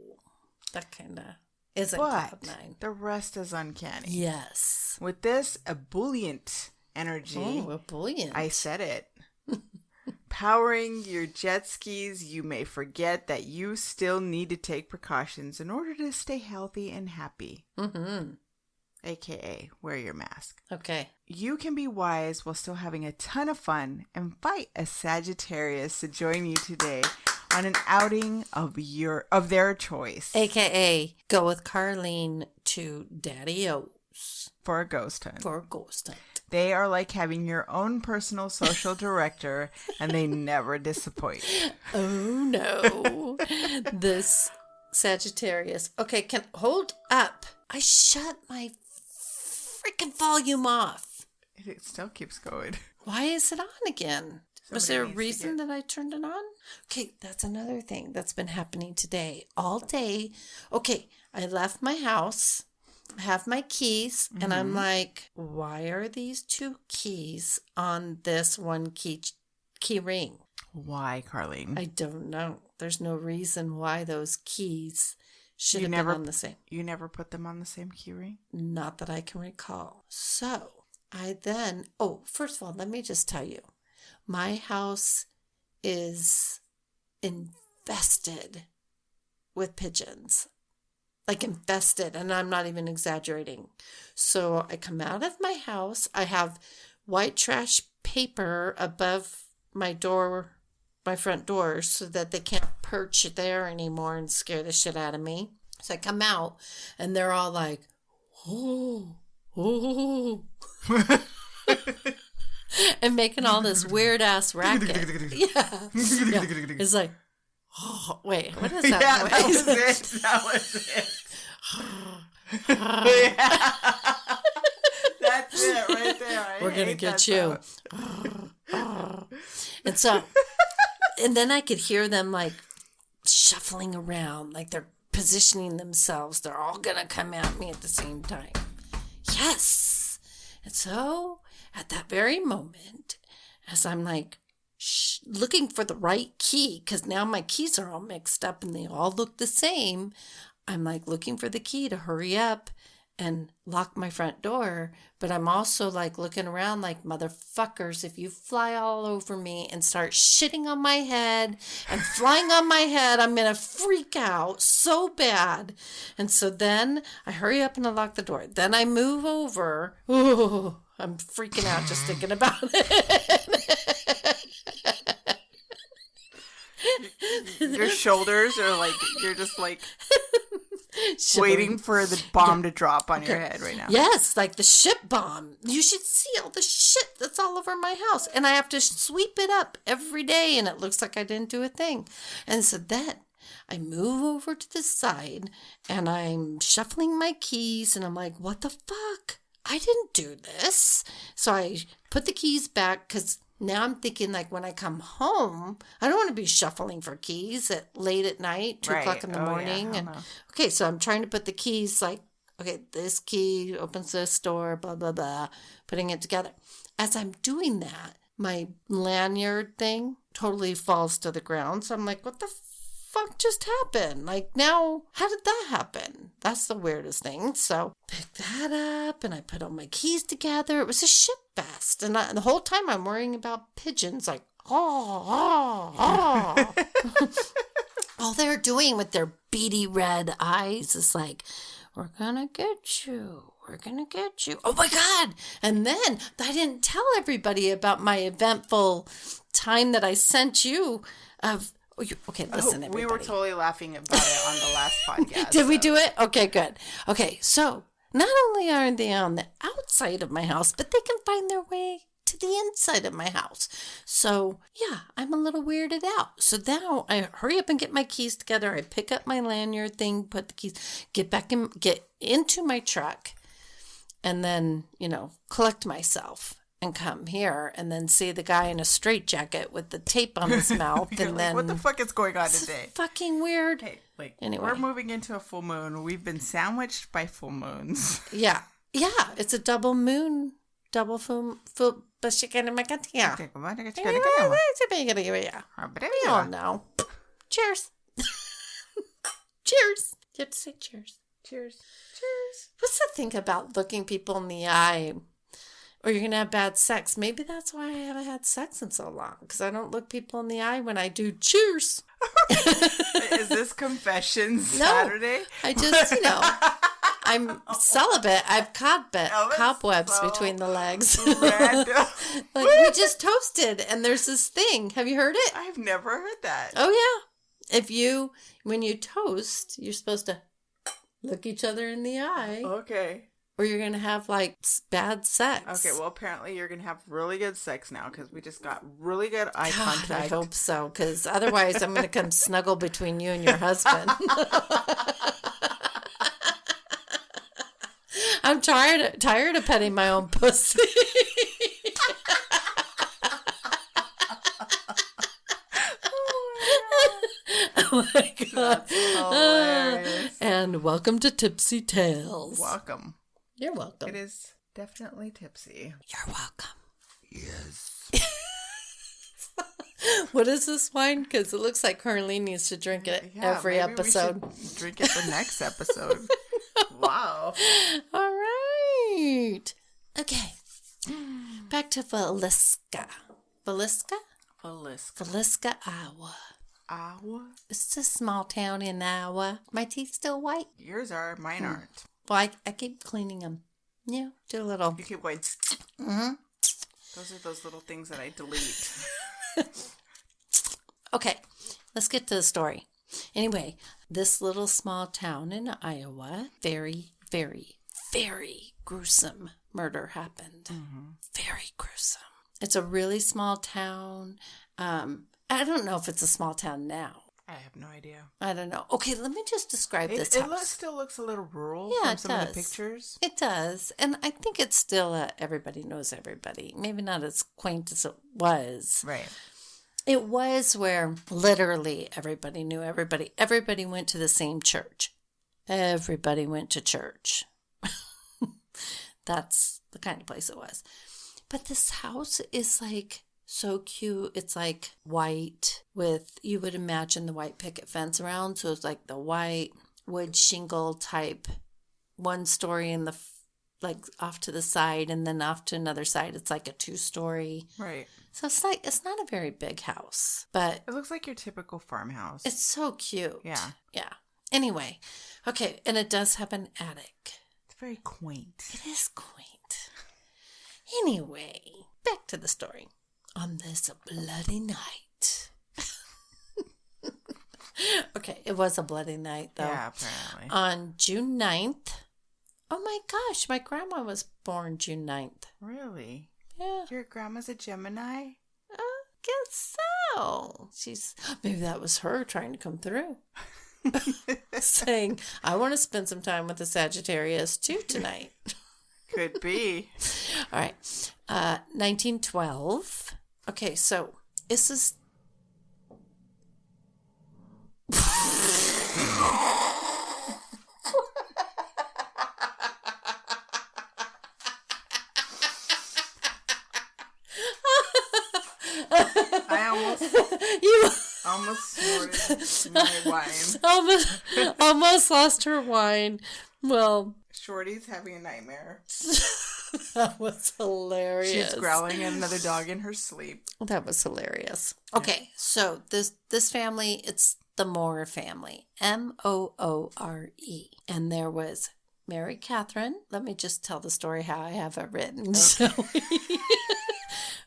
that kind of isn't But cloud 9. the rest is uncanny. Yes. With this ebullient energy, ebullient. I said it. Powering your jet skis, you may forget that you still need to take precautions in order to stay healthy and happy. Mm-hmm. AKA, wear your mask. Okay. You can be wise while still having a ton of fun. Invite a Sagittarius to join you today on an outing of their choice. AKA, go with Carlene to Daddy O's. For a ghost hunt. They are like having your own personal social director, and they never disappoint. Oh, no. This Sagittarius. Okay, hold up. I shut my freaking volume off. It still keeps going. Why is it on again? Was there a reason that I turned it on? Okay, that's another thing that's been happening today. All day. Okay, I left my house. Have my keys, and I'm like, why are these 2 keys on this one key ring? Why, Carlene? I don't know. There's no reason why those keys should have been on the same. You never put them on the same key ring? Not that I can recall. So I then, first of all, let me just tell you, my house is infested with pigeons. Like infested, and I'm not even exaggerating. So I come out of my house. I have white trash paper above my door, my front door, so that they can't perch there anymore and scare the shit out of me. So I come out, and they're all like, oh, and making all this weird ass racket. Yeah. It's like, oh, wait, what is that? Yeah, that was it. That was it. That's it right there. We're going to get you. And so, and then I could hear them like shuffling around, like they're positioning themselves. They're all going to come at me at the same time. yes. And so at that very moment, as I'm like looking for the right key, because now my keys are all mixed up and they all look the same, I'm like looking for the key to hurry up and lock my front door. But I'm also like looking around like, motherfuckers, if you fly all over me and start shitting on my head and flying on my head, I'm going to freak out so bad. And so then I hurry up and I lock the door. Then I move over. Ooh, I'm freaking out just thinking about it. Your shoulders are like, you're just like waiting for the bomb to drop on your head right now. Yes, like the shit bomb. You should see all the shit that's all over my house. And I have to sweep it up every day, and it looks like I didn't do a thing. And so then I move over to the side, and I'm shuffling my keys, and I'm like, what the fuck? I didn't do this. So I put the keys back, because now I'm thinking, like, when I come home, I don't want to be shuffling for keys late at night, 2 o'clock in the morning. Yeah, and okay, so I'm trying to put the keys, like, okay, this key opens this door, blah, blah, blah, putting it together. As I'm doing that, my lanyard thing totally falls to the ground. So I'm like, what the fuck just happened? Like, now, how did that happen? That's the weirdest thing. So pick that up, and I put all my keys together. It was a shit fest. And the whole time I'm worrying about pigeons, like, oh. All they're doing with their beady red eyes is like, we're gonna get you. We're gonna get you. Oh my God. And then I didn't tell everybody about my eventful time that I sent you of, okay, listen, everybody. We were totally laughing about it on the last podcast. Did we do it? Okay, good. Okay, so not only are they on the outside of my house, but they can find their way to the inside of my house. So, yeah, I'm a little weirded out. So now I hurry up and get my keys together. I pick up my lanyard thing, put the keys, get into my truck, and then, collect myself and come here and then see the guy in a straitjacket with the tape on his mouth. And like, then what the fuck is going on today? Fucking weird. Okay, like, anyway, we're moving into a full moon. We've been sandwiched by full moons. Yeah, it's a double moon, double full. Yeah. We all know. Cheers. Cheers. You have to say cheers. Cheers. Cheers. What's the thing about looking people in the eye? Or you're going to have bad sex. Maybe that's why I haven't had sex in so long. Because I don't look people in the eye when I do cheers. Is this confession Saturday? I just, I'm celibate. I've cobwebs so between the legs. Like, we just toasted, and there's this thing. Have you heard it? I've never heard that. Oh, yeah. When you toast, you're supposed to look each other in the eye. Okay. Or you're going to have, like, bad sex. Okay, well, apparently you're going to have really good sex now because we just got really good eye contact. I hope so, because otherwise I'm going to come snuggle between you and your husband. I'm tired of petting my own pussy. Oh my God. That's hilarious. And welcome to Tipsy Tales. Welcome. You're welcome. It is definitely tipsy. You're welcome. Yes. What is this wine? Because it looks like Carlene needs to drink it every episode. We should drink it the next episode. Wow. All right. Okay. Back to Villisca. Villisca, Iowa. Iowa? It's a small town in Iowa. My teeth still white? Yours are. Mine aren't. Well, I keep cleaning them. Yeah, do a little. You keep going. Mm-hmm. Those are those little things that I delete. Okay, let's get to the story. Anyway, this little small town in Iowa, very, very, very gruesome murder happened. Mm-hmm. Very gruesome. It's a really small town. I don't know if it's a small town now. I have no idea. I don't know. Okay, let me just describe this house. It still looks a little rural from some of the pictures. It does. And I think it's still everybody knows everybody. Maybe not as quaint as it was. Right. It was where literally everybody knew everybody. Everybody went to the same church. Everybody went to church. That's the kind of place it was. But this house is like so cute. It's like white with, you would imagine the white picket fence around. So it's like the white wood shingle type, one story in the, like off to the side, and then off to another side. It's like a 2-story. Right. So it's like, it's not a very big house, but It looks like your typical farmhouse. it's so cute. Yeah. Yeah. Anyway. Okay. And it does have an attic. It's very quaint. It is quaint. Anyway, back to the story. On this bloody night. Okay, it was a bloody night, though. Yeah, apparently. On June 9th. Oh my gosh, my grandma was born June 9th. Really? Yeah. Your grandma's a Gemini? Guess so. Maybe that was her trying to come through. Saying, I want to spend some time with the Sagittarius too tonight. Could be. All right. 1912. Okay, so this is... I almost snorted my wine. almost lost her wine. Well, Shorty's having a nightmare. that was hilarious. She's growling at another dog in her sleep. That was hilarious. Okay, so this family, it's the Moore family. Moore. And there was Mary Catherine. Let me just tell the story how I have it written. Okay.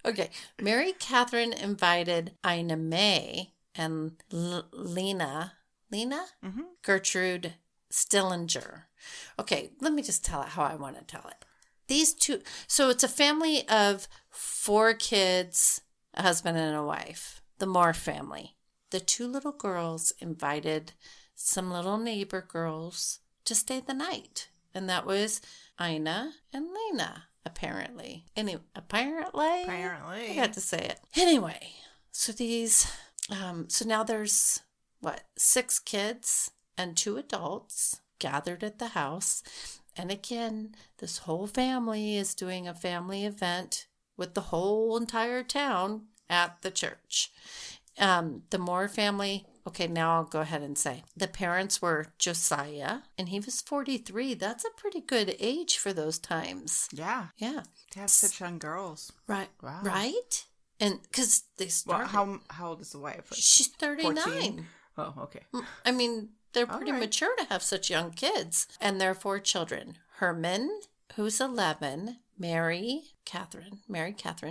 Okay. Mary Catherine invited Ina May and Lena? Mm-hmm. Gertrude Stillinger. Okay, let me just tell it how I want to tell it. These two, so it's a family of 4 kids, a husband and a wife, the Moore family. The 2 little girls invited some little neighbor girls to stay the night. And that was Ina and Lena, apparently. Apparently? I had to say it. Anyway, so these, so now there's, 6 kids and 2 adults gathered at the house. And again, this whole family is doing a family event with the whole entire town at the church. The Moore family, okay, now I'll go ahead and say the parents were Josiah, and he was 43. That's a pretty good age for those times. Yeah. Yeah. To have such young girls. Right. Wow. Right? And because they started. Well, how old is the wife? Like she's 39. 14? Oh, okay. I mean, they're pretty right. mature to have such young kids. And their 4 children. Herman, who's 11. Mary Catherine,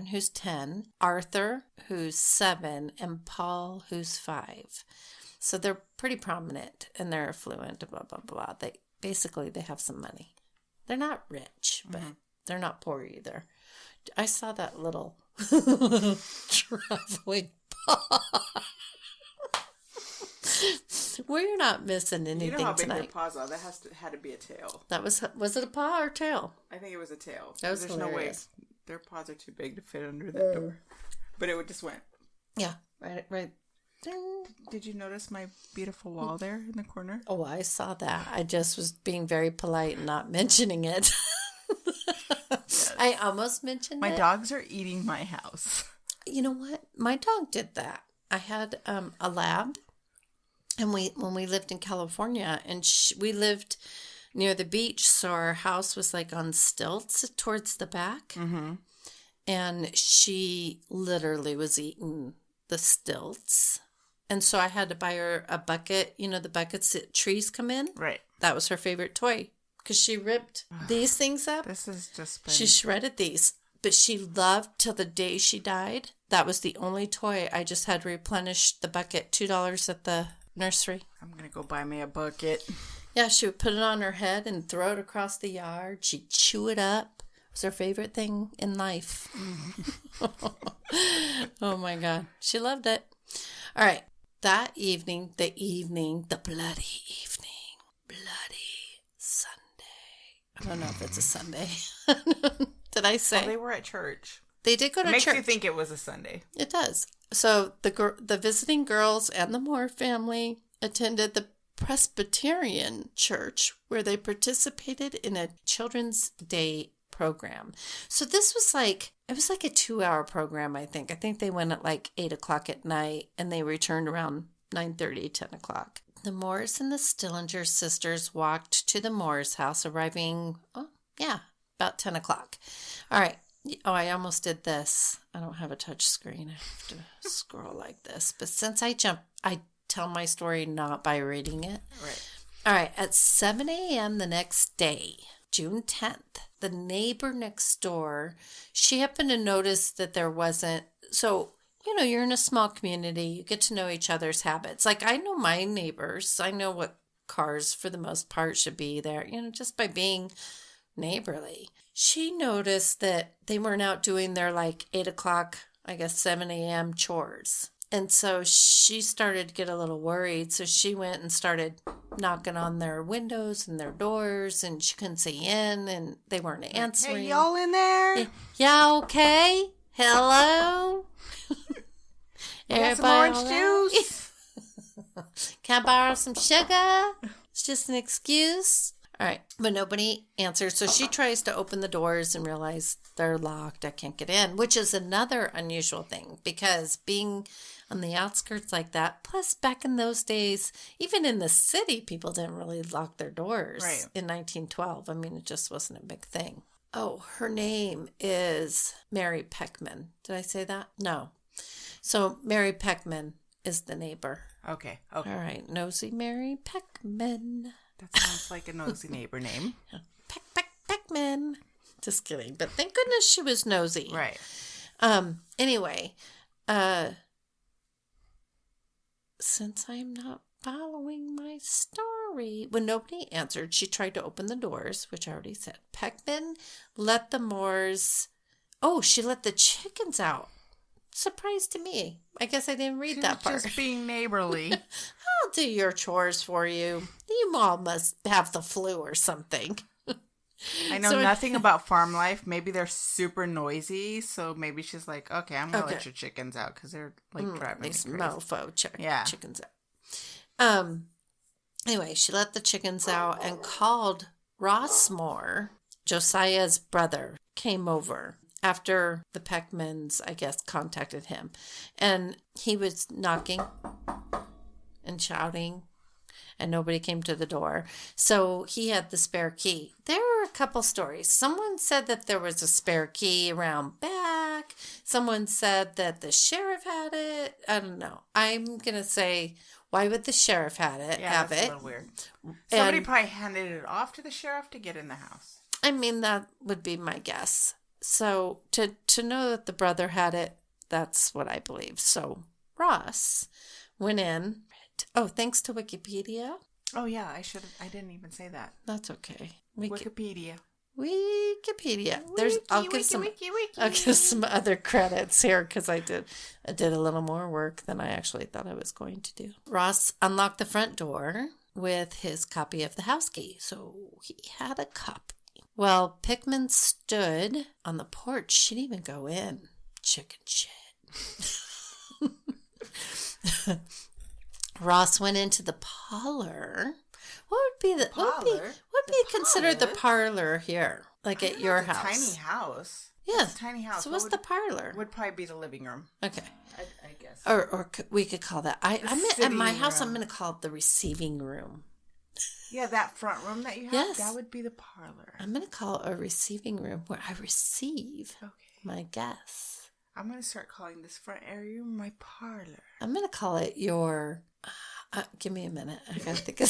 who's 10. Arthur, who's 7. And Paul, who's 5. So they're pretty prominent and they're affluent, blah, blah, blah. They have some money. They're not rich, but they're not poor either. I saw that little traveling paw. We're not missing anything tonight. You know how big their paws are. That had to be a tail. That was it a paw or tail? I think it was a tail. That was There's hilarious. no way. Their paws are too big to fit under that door. But it just went. Yeah, right. Ding. Did you notice my beautiful wall there in the corner? Oh, I saw that. I just was being very polite and not mentioning it. Yes. I almost mentioned it. My dogs are eating my house. You know what? My dog did that. I had a lab, and when we lived in California, and we lived near the beach, so our house was like on stilts towards the back. Mm-hmm. And she literally was eating the stilts. And so I had to buy her a bucket, the buckets that trees come in. Right. That was her favorite toy because she ripped these things up. This is just She shredded these, but she loved till the day she died. That was the only toy. I just had to replenish the bucket, $2 at the nursery. I'm going to go buy me a bucket. Yeah, she would put it on her head and throw it across the yard. She'd chew it up. It was her favorite thing in life. Oh my God. She loved it. All right. That evening, the bloody Sunday. I don't know if it's a Sunday. Did I say? Well, they were at church. They did go to church. Makes you think it was a Sunday. It does. So the visiting girls and the Moore family attended the Presbyterian church where they participated in a Children's Day program. So this was like, it was like a 2-hour program, I think. I think they went at like 8 o'clock at night and they returned around 9:30, 10 o'clock. The Moores and the Stillinger sisters walked to the Moores house, arriving, about 10 o'clock. All right. Oh, I almost did this. I don't have a touch screen. I have to scroll like this. But since I tell my story not by reading it. Right. All right. At 7 a.m. the next day, June 10th, the neighbor next door, she happened to notice that there wasn't, so, you're in a small community. You get to know each other's habits. Like, I know my neighbors. I know what cars, for the most part, should be there, just by being neighborly. She noticed that they weren't out doing their, 8 o'clock, 7 a.m. chores. And so she started to get a little worried. So she went and started knocking on their windows and their doors, and she couldn't see in, and they weren't answering. Hey, y'all in there? Yeah, okay. Hello? Got some orange juice? Can I borrow some sugar? It's just an excuse. All right. But nobody answers. So she tries to open the doors and realize they're locked. I can't get in, which is another unusual thing because being on the outskirts like that, plus back in those days, even in the city, people didn't really lock their doors in 1912. I mean, it just wasn't a big thing. Oh, her name is Mary Peckman. Did I say that? No. So Mary Peckman is the neighbor. Okay. All right. Nosy Mary Peckman. That sounds like a nosy neighbor name. Peckman. Just kidding. But thank goodness she was nosy. Right. Anyway, since I'm not following my story, when nobody answered, she tried to open the doors, which I already said. Peckman let the Moores... Oh, she let the chickens out. Surprise to me. I guess I didn't read that part. Just being neighborly. I'll do your chores for you. You all must have the flu or something. I know nothing about farm life. Maybe they're super noisy, so maybe she's like, okay, I'm going to let your chickens out because they're driving me crazy. Mofo chickens out. Anyway, she let the chickens out and called Ross Moore, Josiah's brother, came over. After the Peckmans, I guess, contacted him. And he was knocking and shouting, and nobody came to the door. So he had the spare key. There were a couple stories. Someone said that there was a spare key around back. Someone said that the sheriff had it. I don't know. I'm going to say, why would the sheriff have it? That's a little weird. Somebody probably handed it off to the sheriff to get in the house. I mean, that would be my guess. So to know that the brother had it, that's what I believe. So Ross went in. Oh, thanks to Wikipedia. Oh, yeah. I didn't even say that. That's okay. Wikipedia. I'll give some other credits here because I did a little more work than I actually thought I was going to do. Ross unlocked the front door with his copy of the house key. So he had a copy. Well, Peckman stood on the porch. She didn't even go in. Chicken shit. Ross went into the parlor. What would be considered the parlor here? Like at your house? Tiny house. Yeah. It's a tiny house. So what's the parlor? Would probably be the living room. Okay. I guess. Or we could call that. At my house, I'm going to call it the receiving room. Yeah, that front room that you have, yes. That would be the parlor. I'm going to call it a receiving room where I receive my guests. I'm going to start calling this front area my parlor. I'm going to call it your... give me a minute. I got to think of...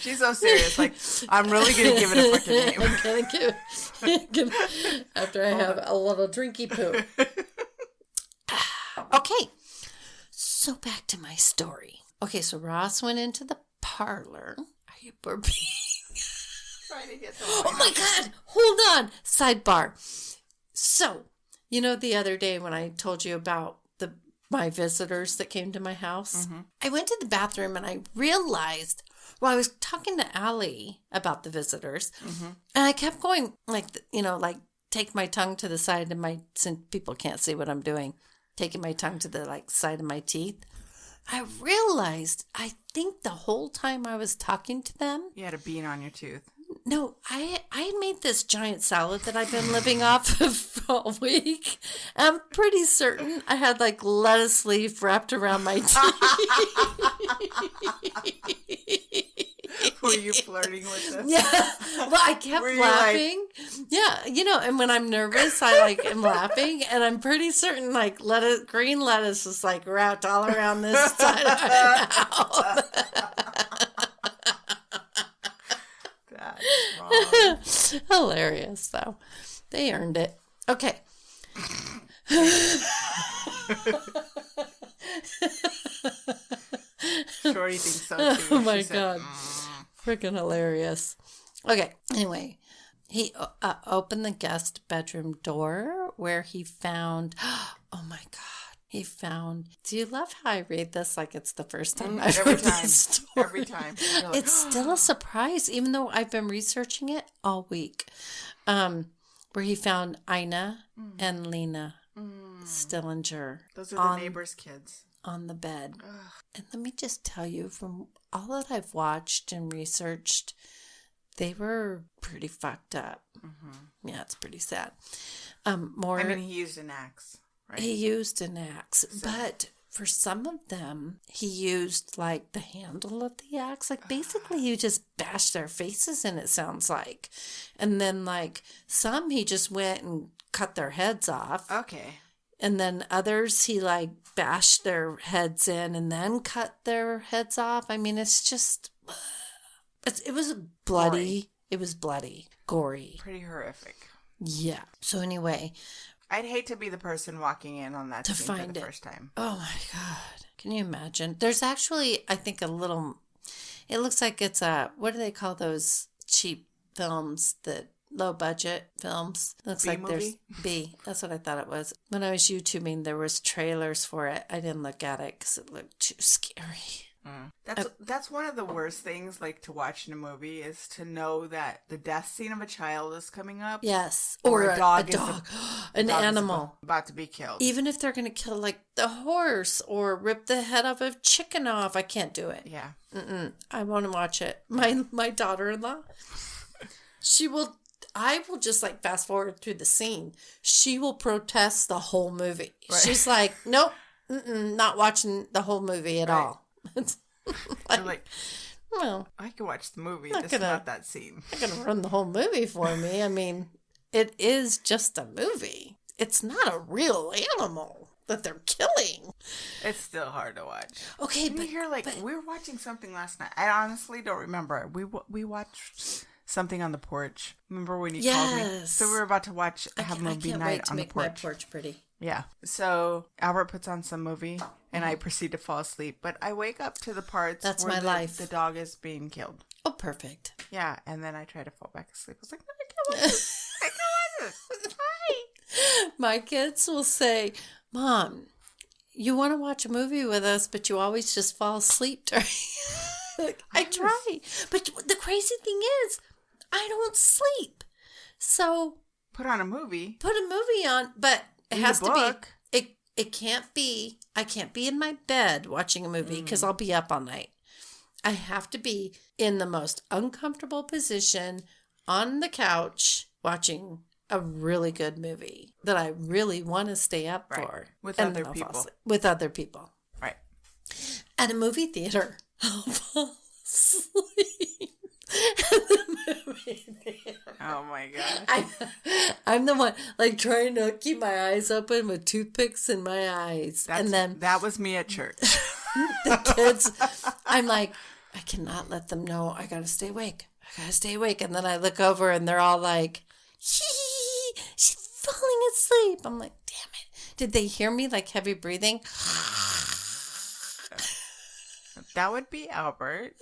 She's so serious. Like, I'm really going to give it a fucking name. I'm going to give after I have a little drinky poo. Okay. So back to my story. Okay, so Ross went into the parlor. Are you burping? Trying to get oh my God. Hold on. Sidebar. So, the other day when I told you about my visitors that came to my house, I went to the bathroom and I realized, I was talking to Allie about the visitors, and I kept going, take my tongue to the side of since people can't see what I'm doing, taking my tongue to the, side of my teeth. I realized, I think the whole time I was talking to them. You had a bean on your tooth. No, I made this giant salad that I've been living off of for a week. I'm pretty certain I had like lettuce leaf wrapped around my teeth. Were you flirting with this? Yeah. Well, I kept laughing. Yeah. And when I'm nervous, I like am laughing. And I'm pretty certain like green lettuce was like wrapped all around this side of my mouth. That's wrong. Hilarious, though. They earned it. Okay. Shorty thinks so too. Oh my God. Freaking hilarious. Okay. Anyway, he opened the guest bedroom door where he found, oh my God. He found, do you love how I read this like it's the first time I've heard this story? Every time. Like, it's still a surprise, even though I've been researching it all week. Where he found Ina and Lena Stillinger. Those are the neighbor's kids. On the bed. Ugh. And let me just tell you, from all that I've watched and researched, they were pretty fucked up. Mm-hmm. Yeah, it's pretty sad. He used an axe. Right. He used an axe, but for some of them, he used like the handle of the axe. Like basically, he just bashed their faces in, it sounds like. And then like some, he just went and cut their heads off. Okay. And then others, he like bashed their heads in and then cut their heads off. I mean, it's just, it was bloody. Gory. It was bloody, gory. Pretty horrific. Yeah. So anyway, I'd hate to be the person walking in on that to scene find for the it. first time. Oh my God. Can you imagine? There's actually, I think, it looks like it's what do they call those cheap films, that low budget films? It looks like movie? There's B. That's what I thought it was. When I was YouTubing, there was trailers for it. I didn't look at it because it looked too scary. That's one of the worst things, like, to watch in a movie, is to know that the death scene of a child is coming up. Yes. Or a dog. An animal. About to be killed. Even if they're going to kill, like, the horse or rip the head of a chicken off, I can't do it. Yeah. I want to watch it. My daughter-in-law, I will just, like, fast forward through the scene. She will protest the whole movie. Right. She's like, nope, not watching the whole movie at all. like, well, I can watch the movie, just not that scene. Not gonna run the whole movie for me. I mean, it is just a movie. It's not a real animal that they're killing. It's still hard to watch. Okay, but we were watching something last night. I honestly don't remember. We watched something on the porch. Remember when you called me? So we were about to watch movie night on the porch. I can't wait to make my porch pretty. Yeah. So Albert puts on some movie, and I proceed to fall asleep. But I wake up to the parts where the dog is being killed. Oh, perfect. Yeah. And then I try to fall back asleep. I was like, no, I can't watch this. I can't watch this. It's fine. My kids will say, Mom, you want to watch a movie with us, but you always just fall asleep during. I try. But the crazy thing is, I don't sleep. So. Put on a movie. Put a movie on, but it has to be. It can't be. I can't be in my bed watching a movie because I'll be up all night. I have to be in the most uncomfortable position on the couch watching a really good movie that I really want to stay up for. With other people. With other people. Right. At a movie theater, I'll fall asleep. Oh my God. I'm the one like trying to keep my eyes open with toothpicks in my eyes. That was me at church. The kids, I'm like, I cannot let them know I gotta stay awake. And then I look over and they're all like, hee, she's falling asleep. I'm like, damn it. Did they hear me like heavy breathing? That would be Albert.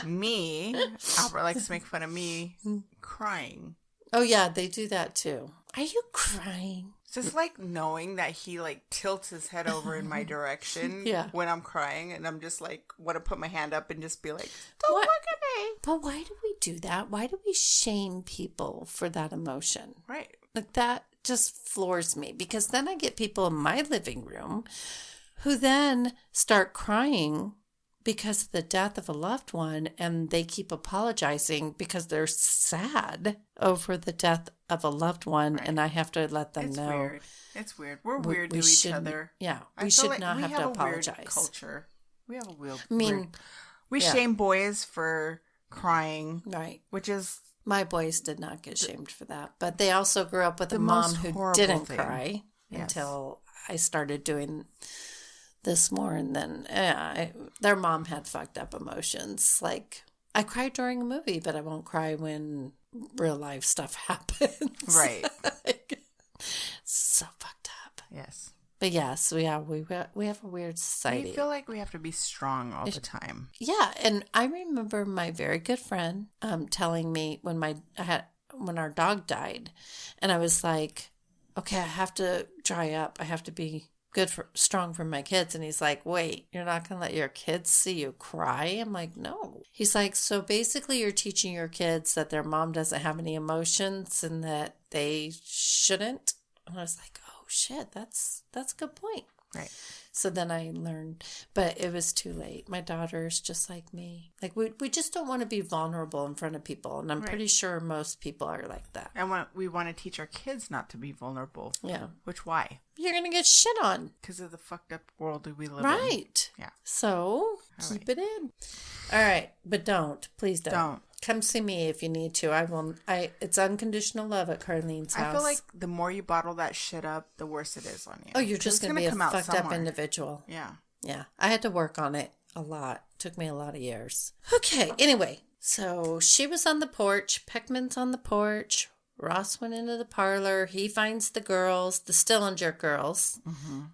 Me, Albert likes to make fun of me crying. Oh yeah, they do that too. Are you crying? Just like knowing that he like tilts his head over in my direction when I'm crying, and I'm just like want to put my hand up and just be like, don't look at me. But why do we do that? Why do we shame people for that emotion? Right. Like that just floors me, because then I get people in my living room who then start crying because of the death of a loved one, and they keep apologizing because they're sad over the death of a loved one, Right. and I have to let them know. Weird. It's weird. We're weird to each other. Yeah, I we feel should like not we have to apologize. Weird culture. We have a weird. I mean, we shame boys for crying, right? Which is my boys did not get shamed for that, but they also grew up with a the mom most who horrible didn't thing. cry until I started doing this more, and then their mom had fucked up emotions. Like, I cried during a movie, but I won't cry when real life stuff happens. Right. Like, so fucked up. Yes. But yes, we have a weird society. We feel like we have to be strong all the time. Yeah, and I remember my very good friend telling me when our dog died, and I was like, okay, I have to dry up. I have to be strong for my kids. And he's like, wait, you're not going to let your kids see you cry? I'm like, no. He's like, so basically you're teaching your kids that their mom doesn't have any emotions and that they shouldn't. And I was like, oh shit, that's a good point. Right. So then I learned, but it was too late. My daughter's just like me. Like, we just don't want to be vulnerable in front of people. And I'm pretty sure most people are like that. And we want to teach our kids not to be vulnerable. Yeah. Which, why? You're going to get shit on. Because of the fucked up world we live in. Right. Yeah. So keep it in. All right. But please don't. Come see me if you need to. It's unconditional love at Carlene's house. I feel like the more you bottle that shit up, the worse it is on you. Oh, you're just going to be a fucked up individual. Yeah. Yeah. I had to work on it a lot. Took me a lot of years. Okay. Anyway, so she was on the porch. Peckman's on the porch. Ross went into the parlor. He finds the girls, the Stillinger girls,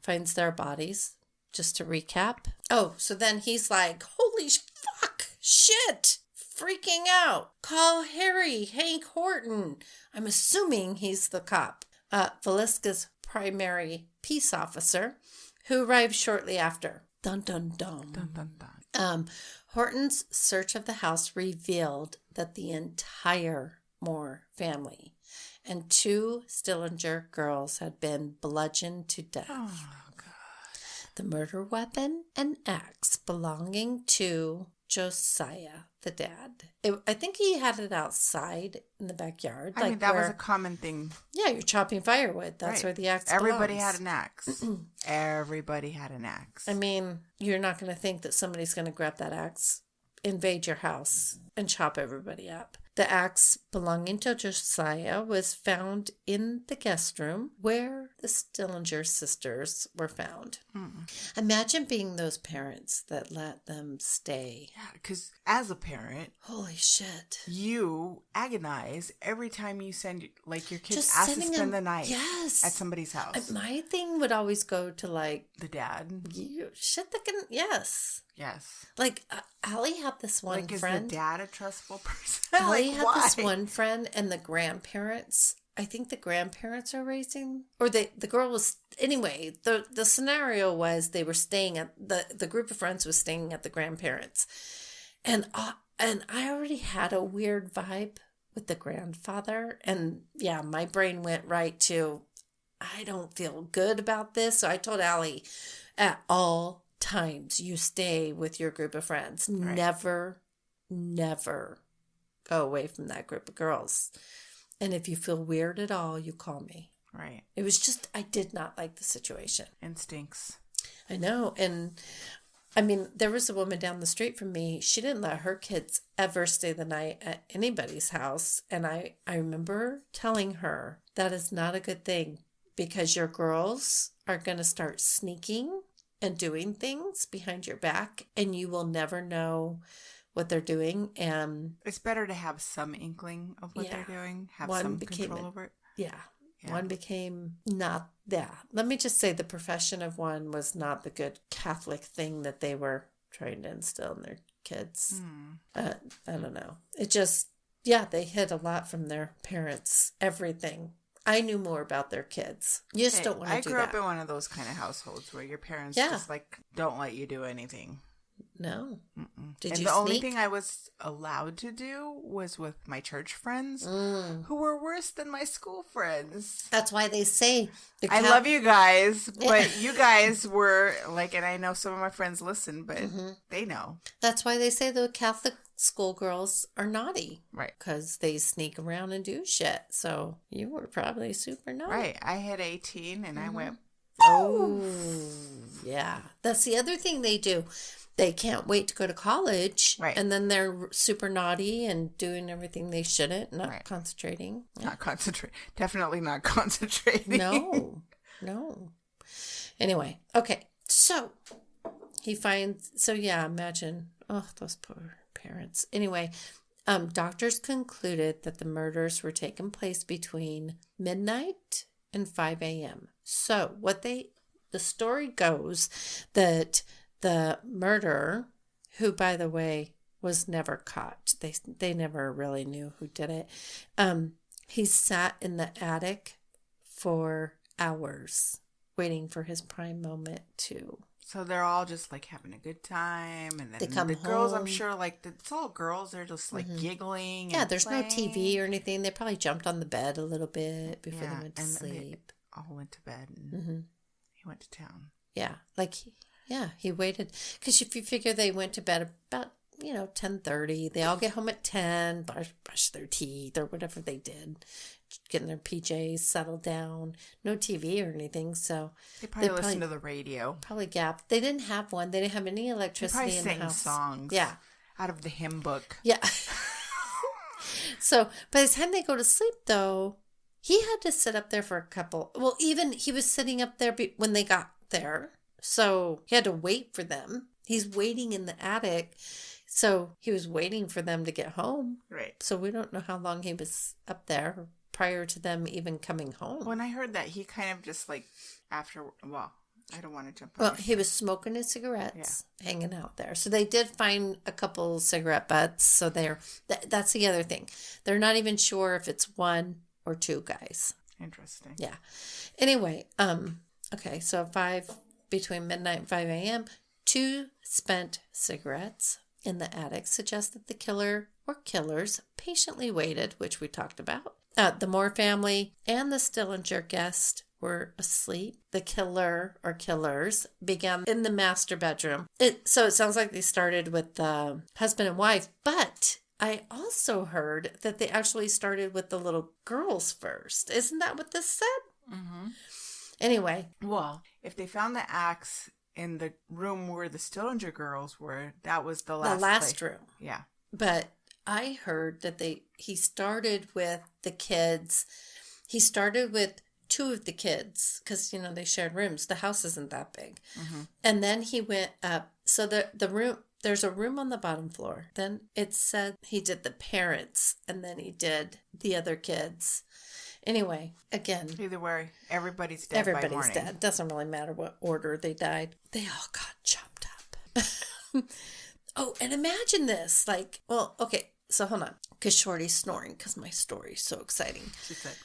finds their bodies. Just to recap. Oh, so then he's like, holy fuck, shit. Freaking out. Call Hank Horton. I'm assuming he's the cop. Villisca's primary peace officer, who arrived shortly after. Dun, dun, dun. Dun, dun, dun. Horton's search of the house revealed that the entire Moore family and 2 Stillinger girls had been bludgeoned to death. Oh, God. The murder weapon, an axe belonging to Josiah, the dad. I think he had it outside in the backyard. I mean, that was a common thing. Yeah, you're chopping firewood. That's where the axe Everybody belongs. had an axe. Everybody had an axe. I mean, you're not going to think that somebody's going to grab that axe, invade your house, and chop everybody up. The axe belonging to Josiah was found in the guest room where the Stillinger sisters were found. Imagine being those parents that let them stay. Yeah, because as a parent, holy shit, you agonize every time you send your kids just asked to spend the night at somebody's house. My thing would always go to the dad. Yes. Yes. Like, Allie had this one friend. Is the dad a trustful person? Allie had this one friend, and the grandparents, I think the grandparents are raising, or the girl was, anyway, the scenario was they were staying at, the group of friends was staying at the grandparents. And I already had a weird vibe with the grandfather. And yeah, my brain went right to, I don't feel good about this. So I told Allie, at all times you stay with your group of friends. Right. Never go away from that group of girls. And if you feel weird at all, you call me. Right. It was just, I did not like the situation. Instincts. I know. And I mean, there was a woman down the street from me. She didn't let her kids ever stay the night at anybody's house. And I remember telling her that is not a good thing because your girls are going to start sneaking and doing things behind your back, and you will never know what they're doing. And it's better to have some inkling of what they're doing, have some control over it. Yeah. One became not let me just say the profession of one was not the good Catholic thing that they were trying to instill in their kids. I don't know. It just, they hid a lot from their parents, everything. I knew more about their kids. You just don't want to do that. I grew up in one of those kind of households where your parents just don't let you do anything. No. Mm-mm. Did and you the only sneak? thing I was allowed to do was with my church friends, who were worse than my school friends. That's why they say I love you guys, Yeah. but you guys were like, and I know some of my friends listen, but they know. That's why they say the Catholic schoolgirls are naughty. Right. Because they sneak around and do shit. So you were probably super naughty. Right. I hit 18 and I went, Oh, yeah. That's the other thing they do. They can't wait to go to college. Right. And then they're super naughty and doing everything they shouldn't, not Right. concentrating. not concentrate. Definitely not concentrating. No. Anyway, okay. So imagine, those poor parents. Anyway, doctors concluded that the murders were taking place between midnight and 5 a.m. So the story goes that the murderer, who by the way was never caught, they never really knew who did it. He sat in the attic for hours waiting for his prime moment to. So they're all just like having a good time, and then They come the girls, home. I'm sure, like it's all girls. They're just like giggling. Yeah, and there's playing. no TV or anything. They probably jumped on the bed a little bit before they went to and sleep. They all went to bed, and he went to town. Yeah, he waited. Because if you figure they went to bed about, 10:30, they all get home at 10, brush their teeth or whatever they did, getting their PJs, settled down, no TV or anything. So They probably listened to the radio. Probably gapped. They didn't have one. They didn't have any electricity in the house. Songs. Yeah. Out of the hymn book. Yeah. So by the time they go to sleep, though, he had to sit up there for a couple. Well, even he was sitting up there when they got there. So he had to wait for them. He's waiting in the attic. So he was waiting for them to get home. Right. So we don't know how long he was up there prior to them even coming home. When I heard that, he kind of just like after, well, I don't want to jump on. Well, he was smoking his cigarettes, hanging out there. So they did find a couple cigarette butts. So that's the other thing. They're not even sure if it's one or two guys. Interesting. Yeah. Anyway, okay, so between midnight and 5 a.m., 2 spent cigarettes in the attic suggest that the killer or killers patiently waited, which we talked about. The Moore family and the Stillinger guest were asleep. The killer or killers began in the master bedroom. So it sounds like they started with the husband and wife, but I also heard that they actually started with the little girls first. Isn't that what this said? Mm-hmm. Anyway. Well, if they found the axe in the room where the Stillinger girls were, that was the last room. Yeah. But I heard that he started with the kids. He started with 2 of the kids because, they shared rooms. The house isn't that big. Mm-hmm. And then he went up. So the room, there's a room on the bottom floor. Then it said he did the parents and then he did the other kids. Anyway, again. Either way, everybody's dead by morning. Everybody's dead. Doesn't really matter what order they died. They all got chopped up. Oh, and imagine this. Okay, so hold on. Because Shorty's snoring because my story's so exciting. She said.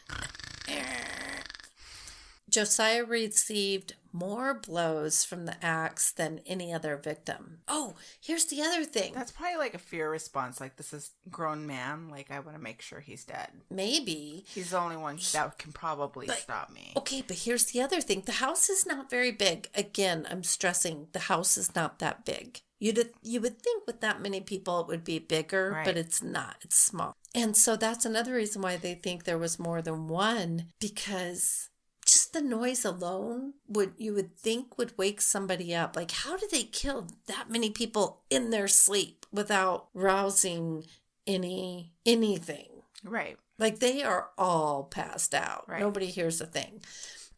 Josiah received more blows from the axe than any other victim. Oh, here's the other thing. That's probably like a fear response. Like, this is grown man. Like, I want to make sure he's dead. Maybe. He's the only one that can probably stop me. Okay, but here's the other thing. The house is not very big. Again, I'm stressing the house is not that big. You would think with that many people it would be bigger, right. But it's not. It's small. And so that's another reason why they think there was more than one, because just the noise alone you would think would wake somebody up. Like, how did they kill that many people in their sleep without rousing anything? Right. Like, they are all passed out. Right. Nobody hears a thing.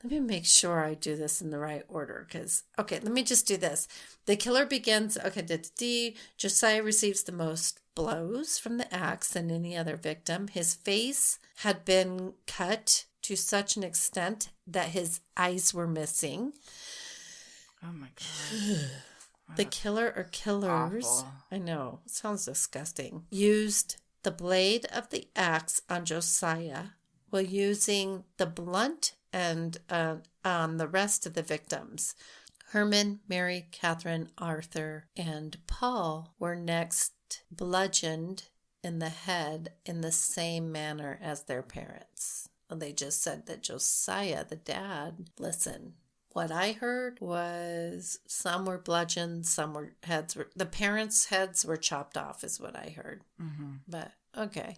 Let me make sure I do this in the right order let me just do this. The killer begins, Josiah receives the most blows from the axe than any other victim. His face had been cut to such an extent that his eyes were missing. Oh my God. The killer or killers, awful. I know, it sounds disgusting, used the blade of the axe on Josiah while using the blunt end on the rest of the victims, Herman, Mary, Catherine, Arthur, and Paul were next bludgeoned in the head in the same manner as their parents. They just said that Josiah, the dad, listen, what I heard was some were bludgeoned, the parents' heads were chopped off is what I heard. Mm-hmm. But, okay.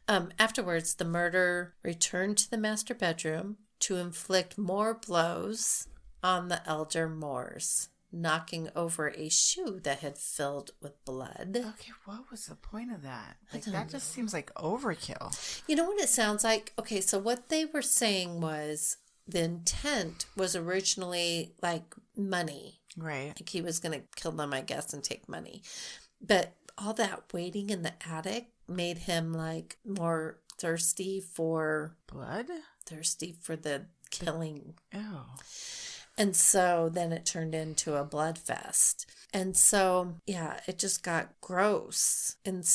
Afterwards, the murderer returned to the master bedroom to inflict more blows on the elder Moores, knocking over a shoe that had filled with blood. Okay, what was the point of that? Like, that just seems like overkill. You know what it sounds like? Okay, so what they were saying was the intent was originally like money. Right. Like he was going to kill them, I guess, and take money. But all that waiting in the attic made him like more thirsty for blood? Thirsty for the killing. Oh. And so then it turned into a blood fest. And so, yeah, it just got gross. And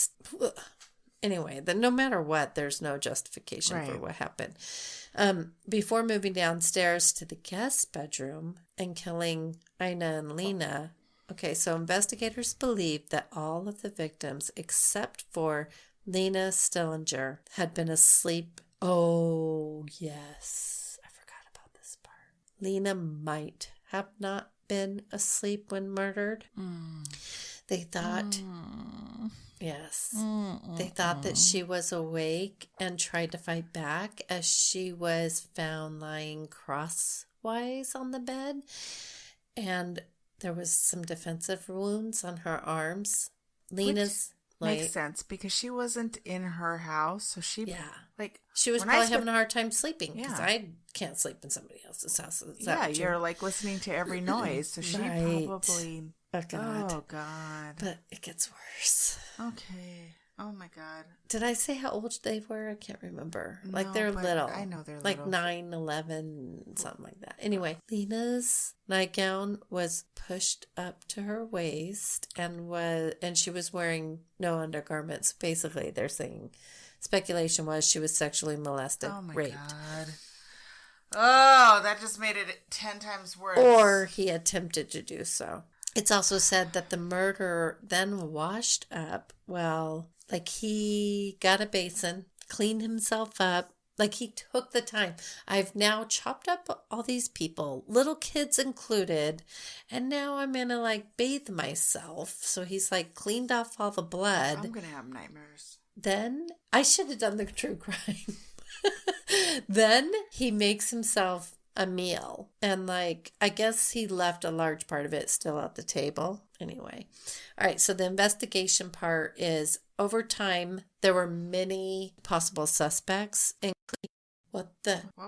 anyway, no matter what, there's no justification for what happened. Before moving downstairs to the guest bedroom and killing Ina and Lena, okay, so investigators believe that all of the victims, except for Lena Stillinger, had been asleep. Oh, yes. I forgot about this part. Lena might have not been asleep when murdered. They thought, yes, they thought that she was awake and tried to fight back as she was found lying crosswise on the bed. And there was some defensive wounds on her arms. Lena's makes sense because she wasn't in her house, so she she was probably having a hard time sleeping because I can't sleep in somebody else's house. You're like listening to every noise, so she probably. Oh God! But it gets worse. Okay. Oh my God. Did I say how old they were? I can't remember. No, like they're little. I know they're like little. 9, 11, something like that. Anyway, Lena's nightgown was pushed up to her waist and she was wearing no undergarments. Basically, they're saying speculation was she was sexually molested, raped. God. Oh, that just made it 10 times worse. Or he attempted to do so. It's also said that the murderer then washed up. Well, like he got a basin, cleaned himself up. Like he took the time. I've now chopped up all these people, little kids included, and now I'm going to like bathe myself. So he's like cleaned off all the blood. I'm going to have nightmares. Then I should have done the true crime. Then he makes himself a meal, and like I guess he left a large part of it still at the table. Anyway, all right, so the investigation part is over time there were many possible suspects, including what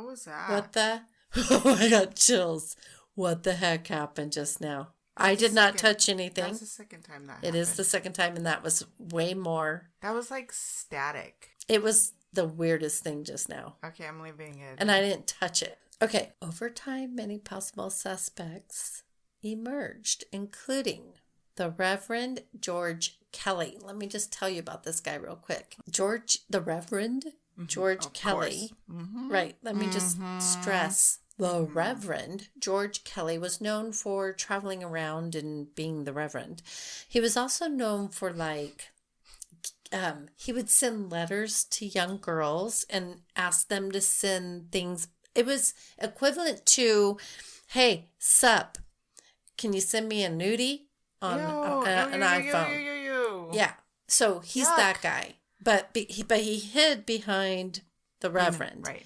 was that? Oh, I got chills. What the heck happened just now? I did not touch anything. That's the second time that happened. It is the second time, and that was way more. That was like static. It was the weirdest thing just now. Okay, I'm leaving it. And I didn't touch it. Okay, over time, many possible suspects emerged, including the Reverend George Kelly. Let me just tell you about this guy real quick. The Reverend George Kelly. Mm-hmm. Right, let me just stress. The Reverend George Kelly was known for traveling around and being the Reverend. He was also known for he would send letters to young girls and ask them to send things. It was equivalent to, hey, sup, can you send me a nudie on an iPhone? Yeah. So he's that guy. But he hid behind the Reverend. Right.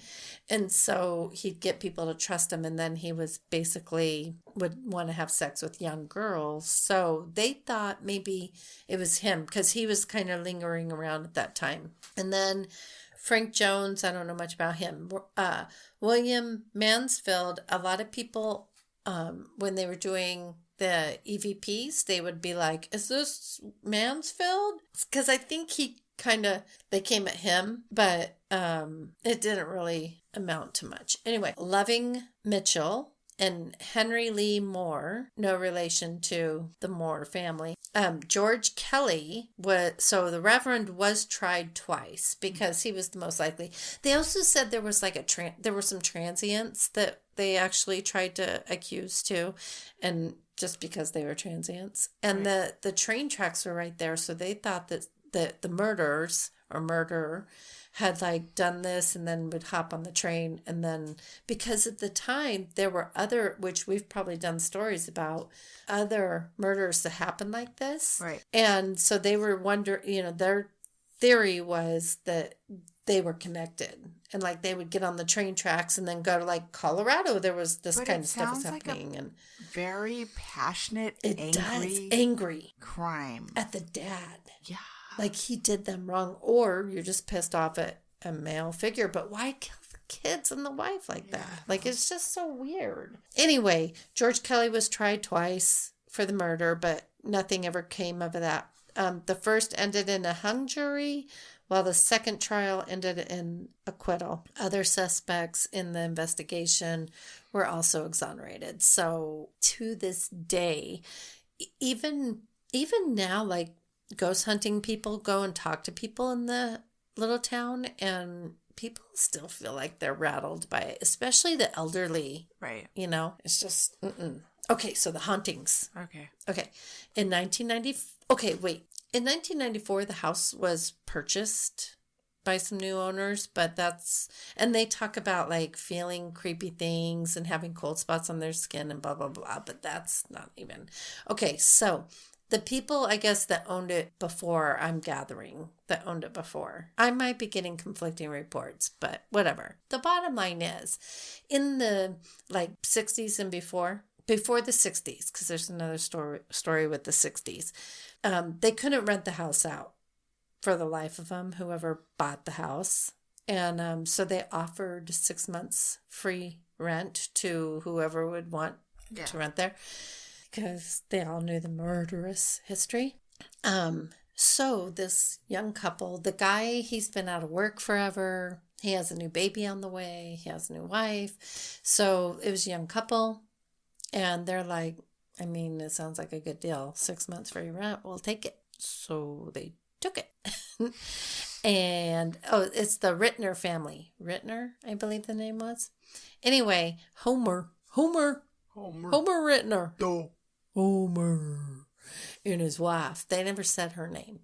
And so he'd get people to trust him. And then he was basically would want to have sex with young girls. So they thought maybe it was him because he was kind of lingering around at that time. And then Frank Jones, I don't know much about him. William Mansfield, a lot of people, when they were doing the EVPs, they would be like, is this Mansfield? Because I think they came at him, but it didn't really amount to much. Anyway, Loving Mitchell and Henry Lee Moore, no relation to the Moore family. George Kelly so the Reverend was tried twice because he was the most likely. They also said there was like there were some transients that they actually tried to accuse too, and just because they were transients. And right. the train tracks were right there, so they thought that the murderer had like done this and then would hop on the train. And then because at the time there were other, which we've probably done stories about, other murders that happened like this. Right. And so they were wondering, their theory was that they were connected. And like they would get on the train tracks and then go to like Colorado. There was this kind of stuff was happening. Like a very passionate, angry crime at the dad. Yeah. Like he did them wrong, or you're just pissed off at a male figure. But why kill the kids and the wife like that? Like it's just so weird. Anyway, George Kelly was tried twice for the murder, but nothing ever came of that. The first ended in a hung jury, while the second trial ended in acquittal. Other suspects in the investigation were also exonerated. So to this day, even now, like, ghost hunting people go and talk to people in the little town, and people still feel like they're rattled by it, especially the elderly. Right. It's just, Okay, so the hauntings. Okay. In 1994, the house was purchased by some new owners, and they talk about like feeling creepy things and having cold spots on their skin and blah, blah, blah, but that's not even. Okay, so the people, I guess, that owned it before, I'm gathering, that owned it before. I might be getting conflicting reports, but whatever. The bottom line is, in the 60s and before the 60s, because there's another story with the 60s, they couldn't rent the house out for the life of them, whoever bought the house. And so they offered 6 months free rent to whoever would want to rent there, because they all knew the murderous history. So this young couple, the guy, he's been out of work forever. He has a new baby on the way. He has a new wife. So it was a young couple. And they're like, it sounds like a good deal. 6 months free rent, we'll take it. So they took it. And, it's the Rittner family. Rittner, I believe the name was. Anyway, Homer Rittner. Homer and his wife. They never said her name.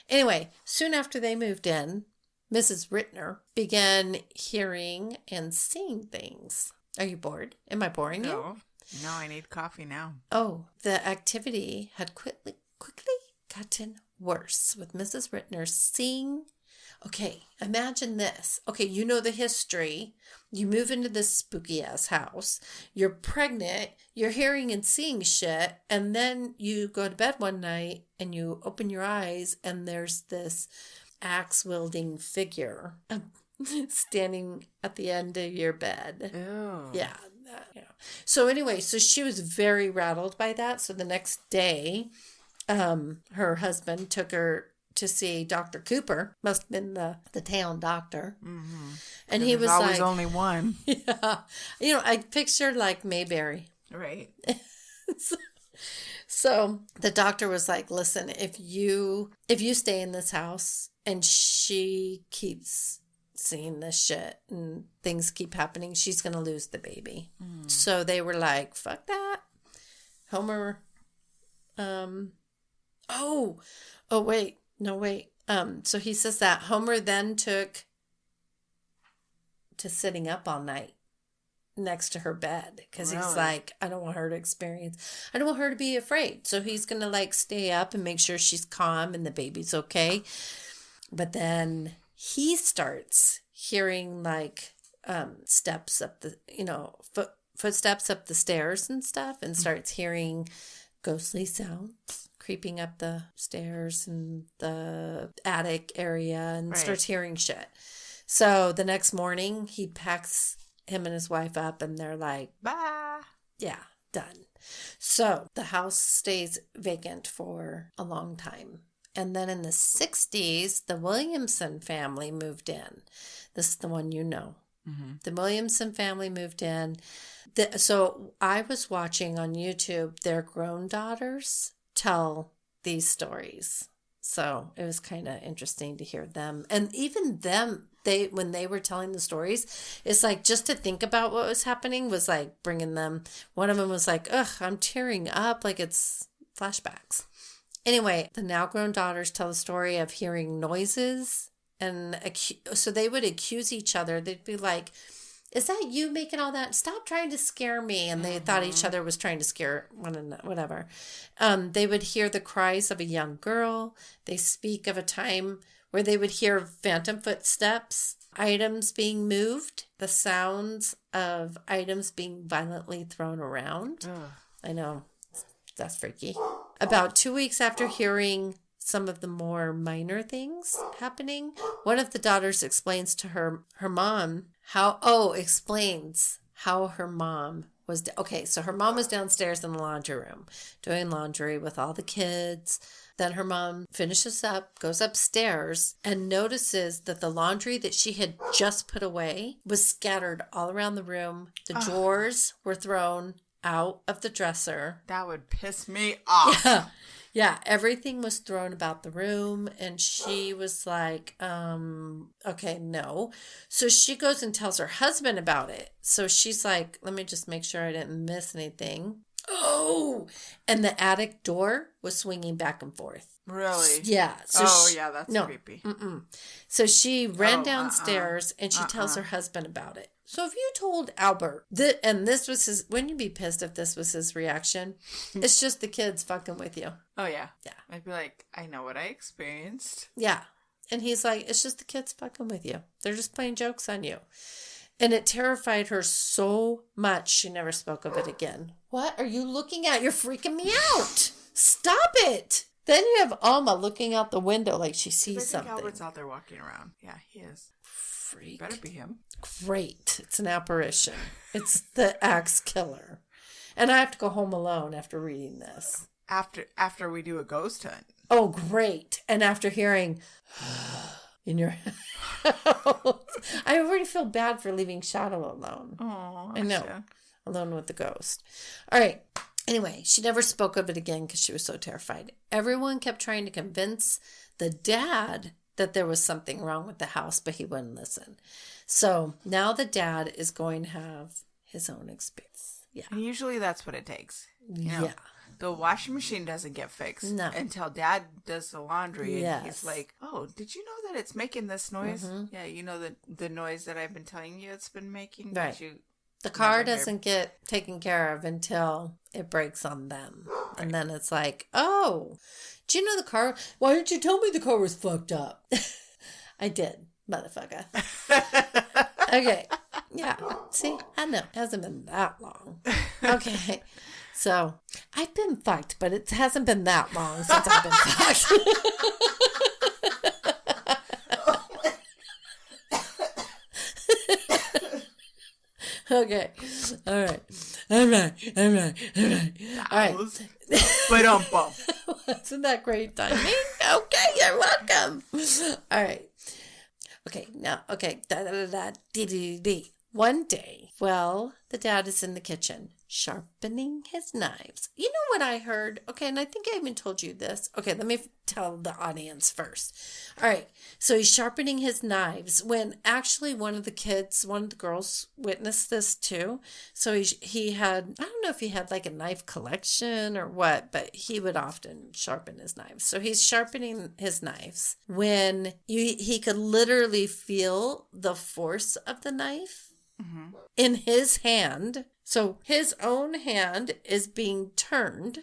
Anyway, soon after they moved in, Mrs. Rittner began hearing and seeing things. Are you bored? Am I boring you? No, I need coffee now. Oh, the activity had quickly gotten worse, with Mrs. Rittner seeing. Okay, imagine this. Okay, you know the history. You move into this spooky ass house. You're pregnant. You're hearing and seeing shit. And then you go to bed one night and you open your eyes and there's this axe wielding figure standing at the end of your bed. Oh. Yeah. So anyway, so she was very rattled by that. So the next day, her husband took her to see Dr. Cooper, must have been the town doctor. Mm-hmm. And he was always only one. Yeah. I pictured like Mayberry. Right. So the doctor was like, listen, if you stay in this house and she keeps seeing this shit and things keep happening, she's going to lose the baby. Mm. So they were like, fuck that. Homer, wait. So he says that Homer then took to sitting up all night next to her bed because he's like, I don't want her to be afraid. So he's going to stay up and make sure she's calm and the baby's okay. But then he starts hearing steps up the, footsteps up the stairs and stuff, and starts hearing ghostly sounds creeping up the stairs and the attic area, and starts hearing shit. So the next morning he packs him and his wife up and they're like, bye. Yeah, done. So the house stays vacant for a long time. And then in the 60s, the Williamson family moved in. This is the one you know. The Williamson family moved in. So I was watching on YouTube their grown daughters tell these stories. So it was kind of interesting to hear them. And even them, when they were telling the stories, it's like just to think about what was happening was like bringing them. One of them was like, ugh, I'm tearing up. Like it's flashbacks. Anyway, the now grown daughters tell the story of hearing noises. And so they would accuse each other. They'd be like, is that you making all that? Stop trying to scare me. And they thought each other was trying to scare one another, whatever. They would hear the cries of a young girl. They speak of a time where they would hear phantom footsteps, items being moved, the sounds of items being violently thrown around. Ugh. I know. That's freaky. About 2 weeks after hearing some of the more minor things happening, one of the daughters explains to her mom explains how her mom was. Okay, so her mom was downstairs in the laundry room doing laundry with all the kids. Then her mom finishes up, goes upstairs, and notices that the laundry that she had just put away was scattered all around the room. The drawers were thrown out of the dresser. That would piss me off. Yeah, everything was thrown about the room, and she was like, okay, no. So she goes and tells her husband about it. So she's like, let me just make sure I didn't miss anything. Oh, and the attic door was swinging back and forth. Really? Yeah. So that's creepy. So she ran downstairs, and she tells her husband about it. So if you told Albert and this was his, wouldn't you be pissed if this was his reaction? It's just the kids fucking with you. Oh, yeah. Yeah. I'd be like, I know what I experienced. Yeah. And he's like, it's just the kids fucking with you. They're just playing jokes on you. And it terrified her so much, she never spoke of it again. What are you looking at? You're freaking me out. Stop it. Then you have Alma looking out the window like she sees something. Albert's out there walking around. Yeah, he is. Freak. Better be him. Great. It's an apparition. It's the axe killer. And I have to go home alone after reading this. After we do a ghost hunt. Oh, great. And after hearing in your house. I already feel bad for leaving Shadow alone. Oh, I know. Yeah. Alone with the ghost. All right. Anyway, she never spoke of it again because she was so terrified. Everyone kept trying to convince the dad that there was something wrong with the house, but he wouldn't listen. So now the dad is going to have his own experience. Yeah. And usually that's what it takes. You know, yeah. The washing machine doesn't get fixed until dad does the laundry. And he's like, oh, did you know that it's making this noise? Mm-hmm. Yeah, you know the noise that I've been telling you it's been making? Right. The car doesn't get taken care of until it breaks on them. Right. And then it's like, oh, do you know the car? Why didn't you tell me the car was fucked up? I did, motherfucker. Okay. Yeah. See, I know. It hasn't been that long. Okay. So, I've been fucked, but it hasn't been that long since I've been fucked. Okay. All right. All right. But Wasn't that great timing? Okay, you're welcome. All right. Okay, now, okay. One day, the dad is in the kitchen sharpening his knives. You know what I heard? Okay, and I think I even told you this. Okay, let me tell the audience first. All right, so he's sharpening his knives when actually one of the girls witnessed this too. So he had, I don't know if he had like a knife collection or what, but he would often sharpen his knives. So he's sharpening his knives when he could literally feel the force of the knife in his hand. So his own hand is being turned,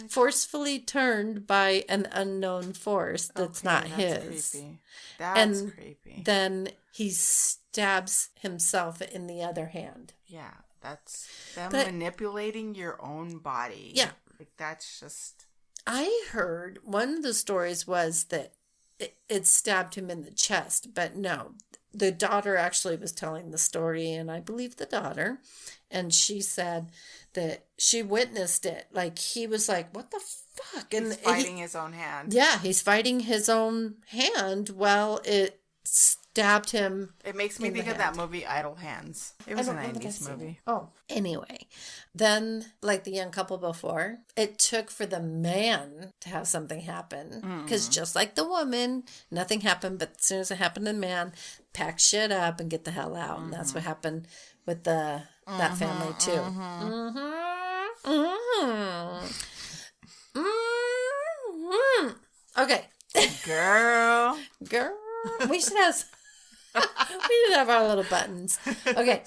forcefully turned by an unknown force that's not his. Creepy. That's creepy. Then he stabs himself in the other hand. Yeah, that's them manipulating your own body. Yeah. Like that's just... I heard one of the stories was that it stabbed him in the chest, but no. The daughter actually was telling the story, and I believe the daughter, and she said that she witnessed it. Like, he was like, what the fuck? And he's fighting his own hand. Yeah, he's fighting his own hand while it stabbed him. It makes me think of that movie Idle Hands. It was a 90s movie. Oh, anyway. Then, like the young couple before, it took for the man to have something happen. Because just like the woman, nothing happened. But as soon as it happened to the man, pack shit up and get the hell out. And that's what happened with that family too. Okay. Girl. We should have our little buttons. Okay.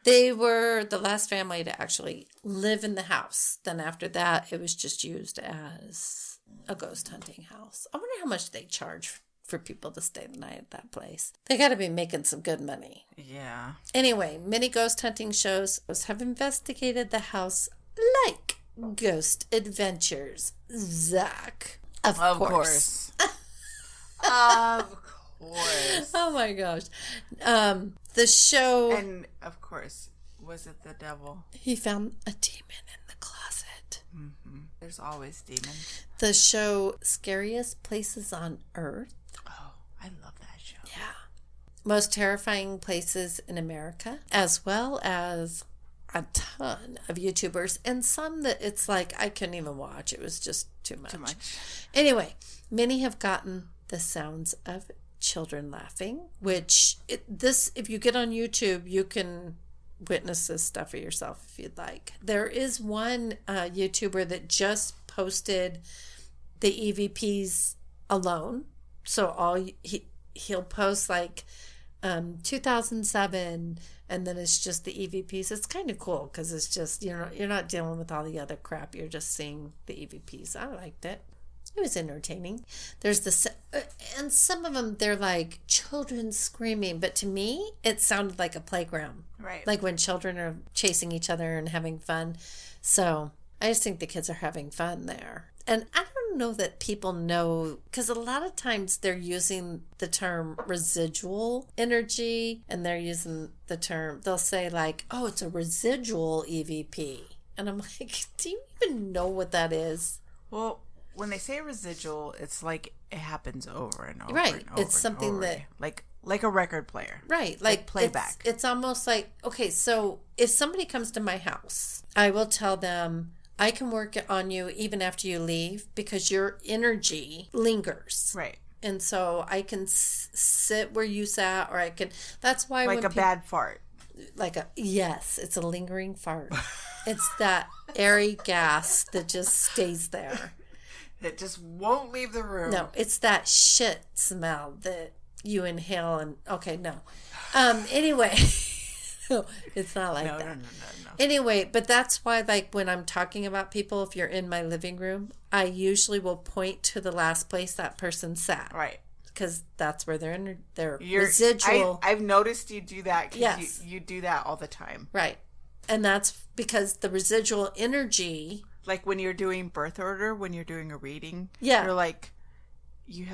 They were the last family to actually live in the house. Then after that, it was just used as a ghost hunting house. I wonder how much they charge for people to stay the night at that place. They got to be making some good money. Yeah. Anyway, many ghost hunting shows have investigated the house like Ghost Adventures. Zach. Of course. Of course. Oh my gosh. The show... And, of course, was it the devil? He found a demon in the closet. Mm-hmm. There's always demons. The show Scariest Places on Earth. Oh, I love that show. Yeah. Most Terrifying Places in America, as well as a ton of YouTubers, and some that it's like I couldn't even watch. It was just too much. Anyway, many have gotten the sounds of children laughing, which if you get on YouTube, you can witness this stuff for yourself if you'd like. There is one YouTuber that just posted the EVPs alone. So he'll post like 2007, and then it's just the EVPs. It's kind of cool because it's just, you're not dealing with all the other crap. You're just seeing the EVPs. I liked it. It was entertaining. There's and some of them, they're like children screaming, but to me, it sounded like a playground. Right. Like when children are chasing each other and having fun. So I just think the kids are having fun there. And I don't know that people know, because a lot of times they're using the term residual energy, and they're using the term, they'll say like, oh, it's a residual EVP. And I'm like, do you even know what that is? Well, when they say residual, it's like it happens over and over. Right. And over it's something over. that... Like a record player. Right. Like playback. It's almost like, okay, so if somebody comes to my house, I will tell them, I can work on you even after you leave because your energy lingers. Right. And so I can sit where you sat, or I can... That's why like a bad fart. Yes, it's a lingering fart. It's that airy gas that just stays there. It just won't leave the room. No, it's that shit smell that you inhale and... Okay, no. Anyway, no, it's not like that. No. Anyway, but that's why, like, when I'm talking about people, if you're in my living room, I usually will point to the last place that person sat. Right. Because that's where their residual... I've noticed you do that. Yes. You do that all the time. Right. And that's because the residual energy... Like when you're doing birth order, when you're doing a reading, yeah, you're like, you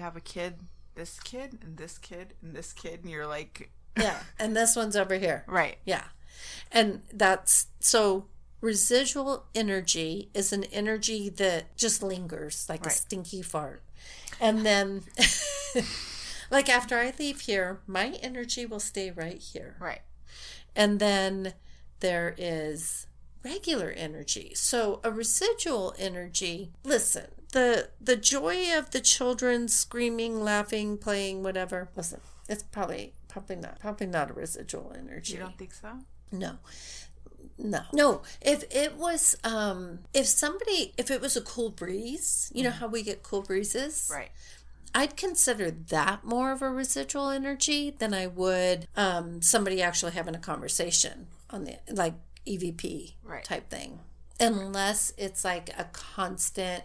have a kid, this kid, and this kid, and this kid, and you're like... Yeah, and this one's over here. Right. Yeah. And that's... So residual energy is an energy that just lingers like a stinky fart. And then, like after I leave here, my energy will stay right here. Right. And then there is... regular energy. So a residual energy, listen, the joy of the children screaming, laughing, playing, whatever, listen, it's probably not a residual energy. You don't think so? No. If it was if it was a cool breeze, you know how we get cool breezes? Right. I'd consider that more of a residual energy than I would somebody actually having a conversation on the like EVP type thing, unless it's like a constant.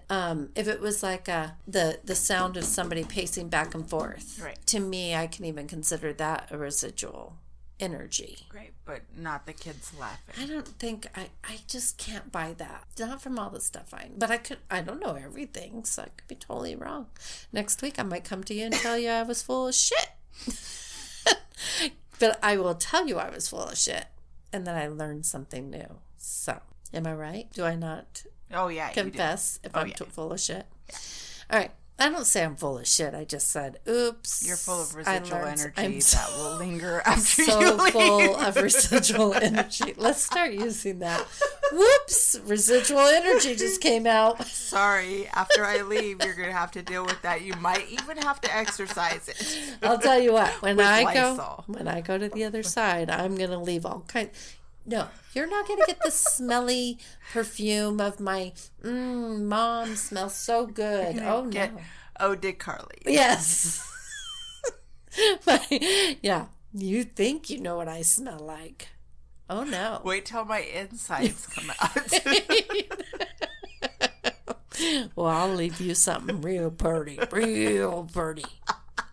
If it was like the sound of somebody pacing back and forth, right? To me, I can even consider that a residual energy. Right, but not the kids laughing. I don't think I just can't buy that. Not from all the stuff but I don't know everything, so I could be totally wrong. Next week I might come to you and tell you I was full of shit. But I will tell you I was full of shit. And then I learned something new. So, am I right? Do I not confess if I'm full of shit? Yeah. All right. I don't say I'm full of shit. I just said, oops. You're full of residual energy I'm that will linger after so you leave. full of residual energy. Let's start using that. Whoops. Residual energy just came out. Sorry. After I leave, you're going to have to deal with that. You might even have to exercise it. I'll tell you what. When I Lysol. go to the other side, I'm going to leave all kinds. No, you're not going to get the smelly perfume of my mom smells so good. Oh, no. Oh, did Carly? Yes. Yeah. You think you know what I smell like. Oh, no. Wait till my insides come out. Well, I'll leave you something real pretty. Real pretty.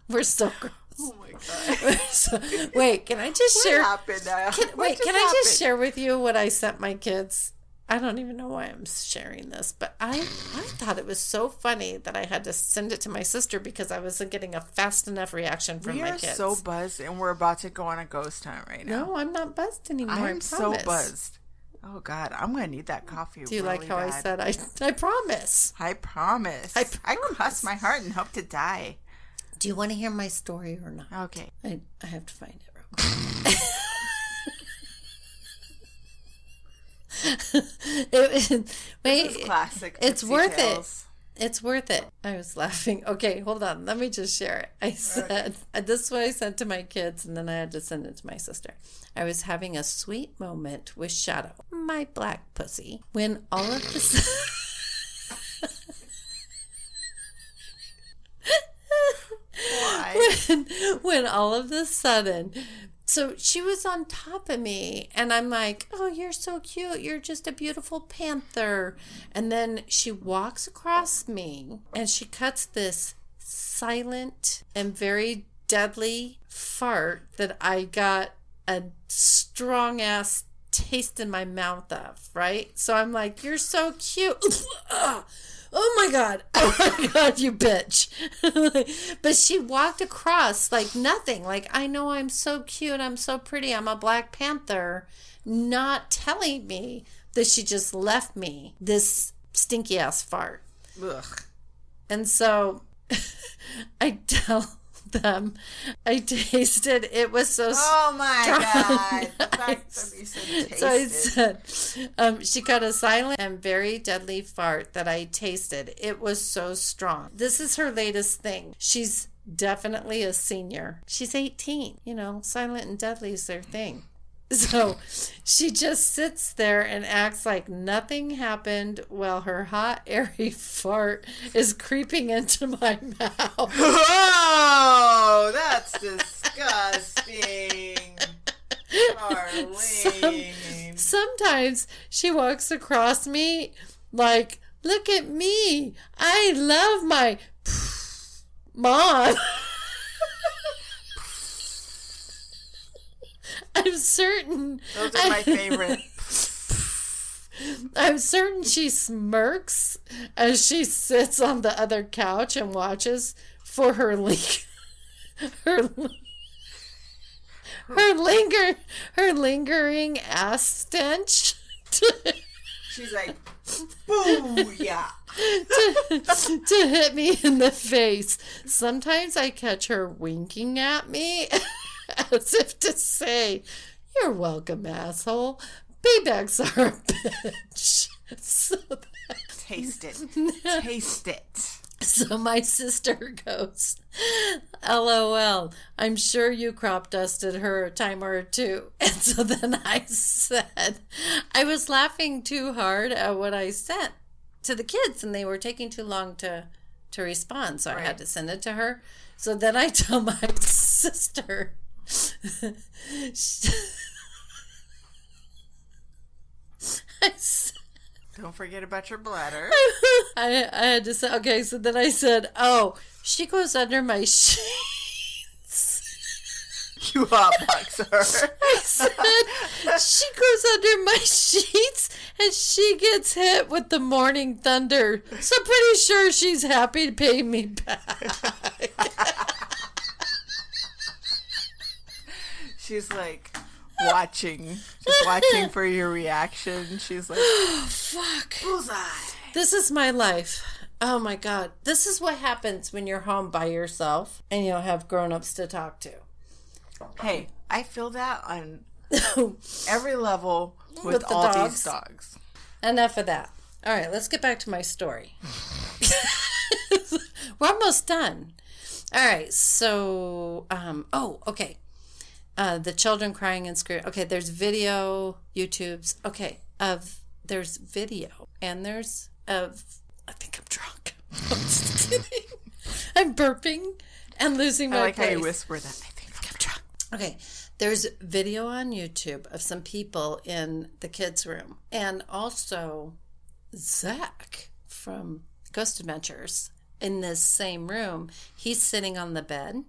We're so gross. Oh my God. Wait, can I just share? What happened? Can I just share with you what I sent my kids? I don't even know why I'm sharing this, but I thought it was so funny that I had to send it to my sister because I wasn't getting a fast enough reaction from my kids. We are so buzzed, and we're about to go on a ghost hunt right now. No, I'm not buzzed anymore. I'm so buzzed. Oh God, I'm gonna need that coffee. Do you really like how bad. I said I promise? I promise. I cross my heart and hope to die. Do you want to hear my story or not? Okay. I have to find it real quick. This is classic. It's Tipsy worth Tales. it. It's worth it. I was laughing. Okay, hold on. Let me just share it. I said, this is what I sent to my kids, and then I had to send it to my sister. I was having a sweet moment with Shadow, my black pussy, when all of this... Why? When all of a sudden, so she was on top of me and I'm like, oh, you're so cute. You're just a beautiful panther. And then she walks across me and she cuts this silent and very deadly fart that I got a strong ass taste in my mouth of, right? So I'm like, you're so cute. Oh my God. Oh my God, you bitch. But she walked across like nothing. Like, I know I'm so cute. I'm so pretty. I'm a Black Panther. Not telling me that she just left me this stinky ass fart. Ugh. And so I tell them I tasted it was so oh my strong. God, the fact that you said tasted. So I said she got a silent and very deadly fart that I tasted. It was so strong. This is her latest thing. She's definitely a senior. She's 18. You know, silent and deadly is their thing. So she just sits there and acts like nothing happened while her hot, airy fart is creeping into my mouth. Oh, that's disgusting. Carlene. Sometimes she walks across me like, look at me. I love my mom. I'm certain. Those are my favorite. I'm certain she smirks as she sits on the other couch and watches for her lingering ass stench. She's like, boo, yeah. to hit me in the face. Sometimes I catch her winking at me as if to say, you're welcome, asshole. Paybacks are a bitch. Taste it. Taste it. So my sister goes, LOL, I'm sure you crop dusted her a time or two. And so then I said, I was laughing too hard at what I sent to the kids and they were taking too long to respond. So I had to send it to her. So then I tell my sister, I said, don't forget about your bladder. I had to say, okay, so then I said, oh, she goes under my sheets. You hotbox her. I said, she goes under my sheets and she gets hit with the morning thunder. So pretty sure she's happy to pay me back. She's like watching. She's watching for your reaction. She's like, oh, fuck. bullseye. This is my life. Oh my God. This is what happens when you're home by yourself and you don't have grown-ups to talk to. Hey, I feel that on every level with the all dogs. these dogs. Enough of that. All right, let's get back to my story. We're almost done. All right, so, okay. The children crying and screaming. Okay, there's video, YouTubes. Okay, there's video, and there's I think I'm drunk. I'm just kidding. I'm burping and losing my place. I like how you whisper that. I think I'm drunk. Okay, there's video on YouTube of some people in the kids' room, and also Zach from Ghost Adventures in this same room. He's sitting on the bed,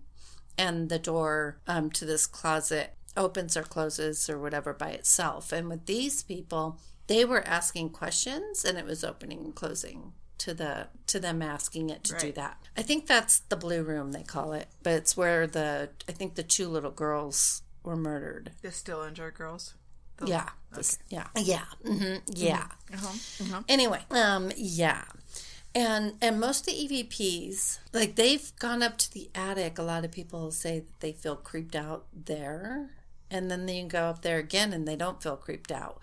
and the door to this closet opens or closes or whatever by itself. And with these people, they were asking questions, and it was opening and closing to them asking it to do that. I think that's the blue room, they call it, but it's where I think the two little girls were murdered. The Stillinger girls. Yeah. Okay. Yeah. Mm-hmm, yeah. Uh-huh. Anyway, yeah. And most of the EVPs, like, they've gone up to the attic. A lot of people say that they feel creeped out there, and then they go up there again and they don't feel creeped out.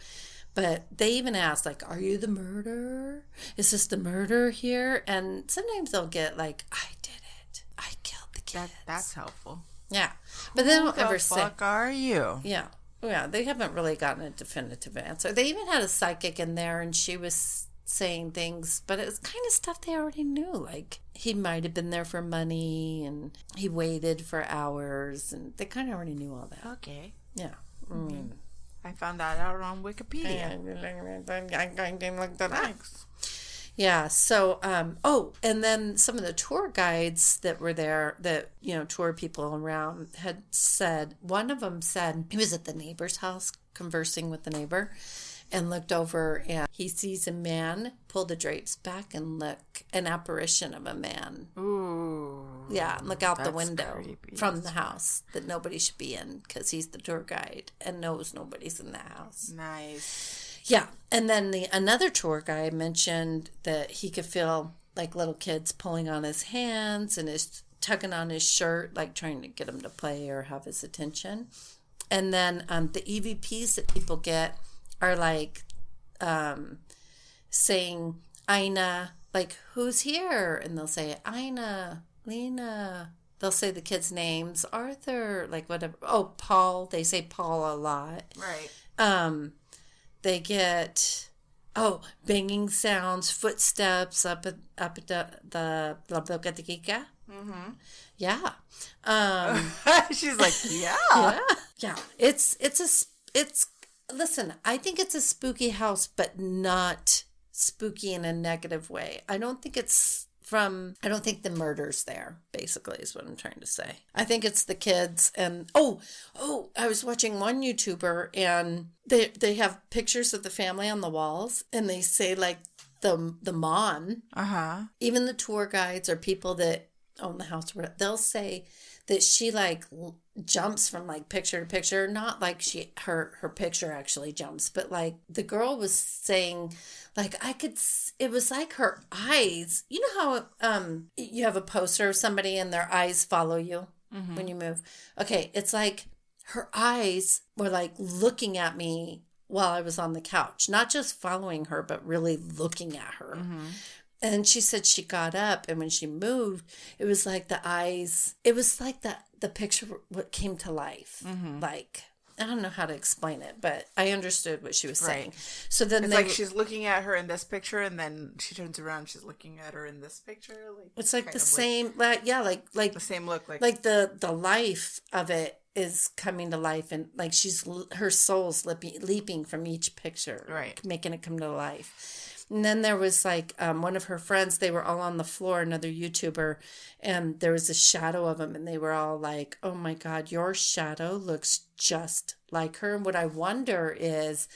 But they even ask, like, are you the murderer? Is this the murder here? And sometimes they'll get like, I did it. I killed the kids. That's helpful. Yeah. But they don't ever say. Who the fuck are you? Yeah. Yeah. They haven't really gotten a definitive answer. They even had a psychic in there, and she was saying things, but it was kind of stuff they already knew. Like, he might have been there for money, and he waited for hours, and they kind of already knew all that. Okay. Yeah. Mm. I found that out on Wikipedia. Thanks. Yeah. So, and then some of the tour guides that were there, that, tour people around, had said, one of them said he was at the neighbor's house conversing with the neighbor, and looked over, and he sees a man pull the drapes back and look, an apparition of a man. Ooh. Yeah, look out the window creepy. from the house that nobody should be in, because he's the tour guide and knows nobody's in the house. Nice. Yeah, and then another tour guide mentioned that he could feel like little kids pulling on his hands and is tugging on his shirt, like trying to get him to play or have his attention. And then the EVPs that people get are like saying, Ina, like, who's here? And they'll say, Ina, Lena. They'll say the kids' names, Arthur, like whatever. Oh, Paul. They say Paul a lot. Right. They get, banging sounds, footsteps up at the Blablabla. Mm-hmm. Yeah. She's like, yeah. Yeah. Yeah. Listen, I think it's a spooky house, but not spooky in a negative way. I don't think the murder's there, basically, is what I'm trying to say. I think it's the kids. And I was watching one YouTuber, and they have pictures of the family on the walls, and they say, like, the mom, even the tour guides or people that own the house, they'll say that she, like, jumps from, like, picture to picture. Not like her picture actually jumps, but, like, the girl was saying, like, it was like her eyes. You know how you have a poster of somebody and their eyes follow you when you move? Okay, it's like her eyes were, like, looking at me while I was on the couch. Not just following her, but really looking at her. Mm-hmm. And she said she got up, and when she moved, it was like the eyes, it was like the picture what came to life. Mm-hmm. Like, I don't know how to explain it, but I understood what she was saying. So then it's like she's looking at her in this picture, and then she turns around, she's looking at her in this picture. Like, it's like the same, like the same look, like the life of it is coming to life, and like her soul's leaping from each picture, right, making it come to life. And then there was like one of her friends, they were all on the floor, another YouTuber, and there was a shadow of them, and they were all like, oh my God, your shadow looks just like her. And what I wonder is,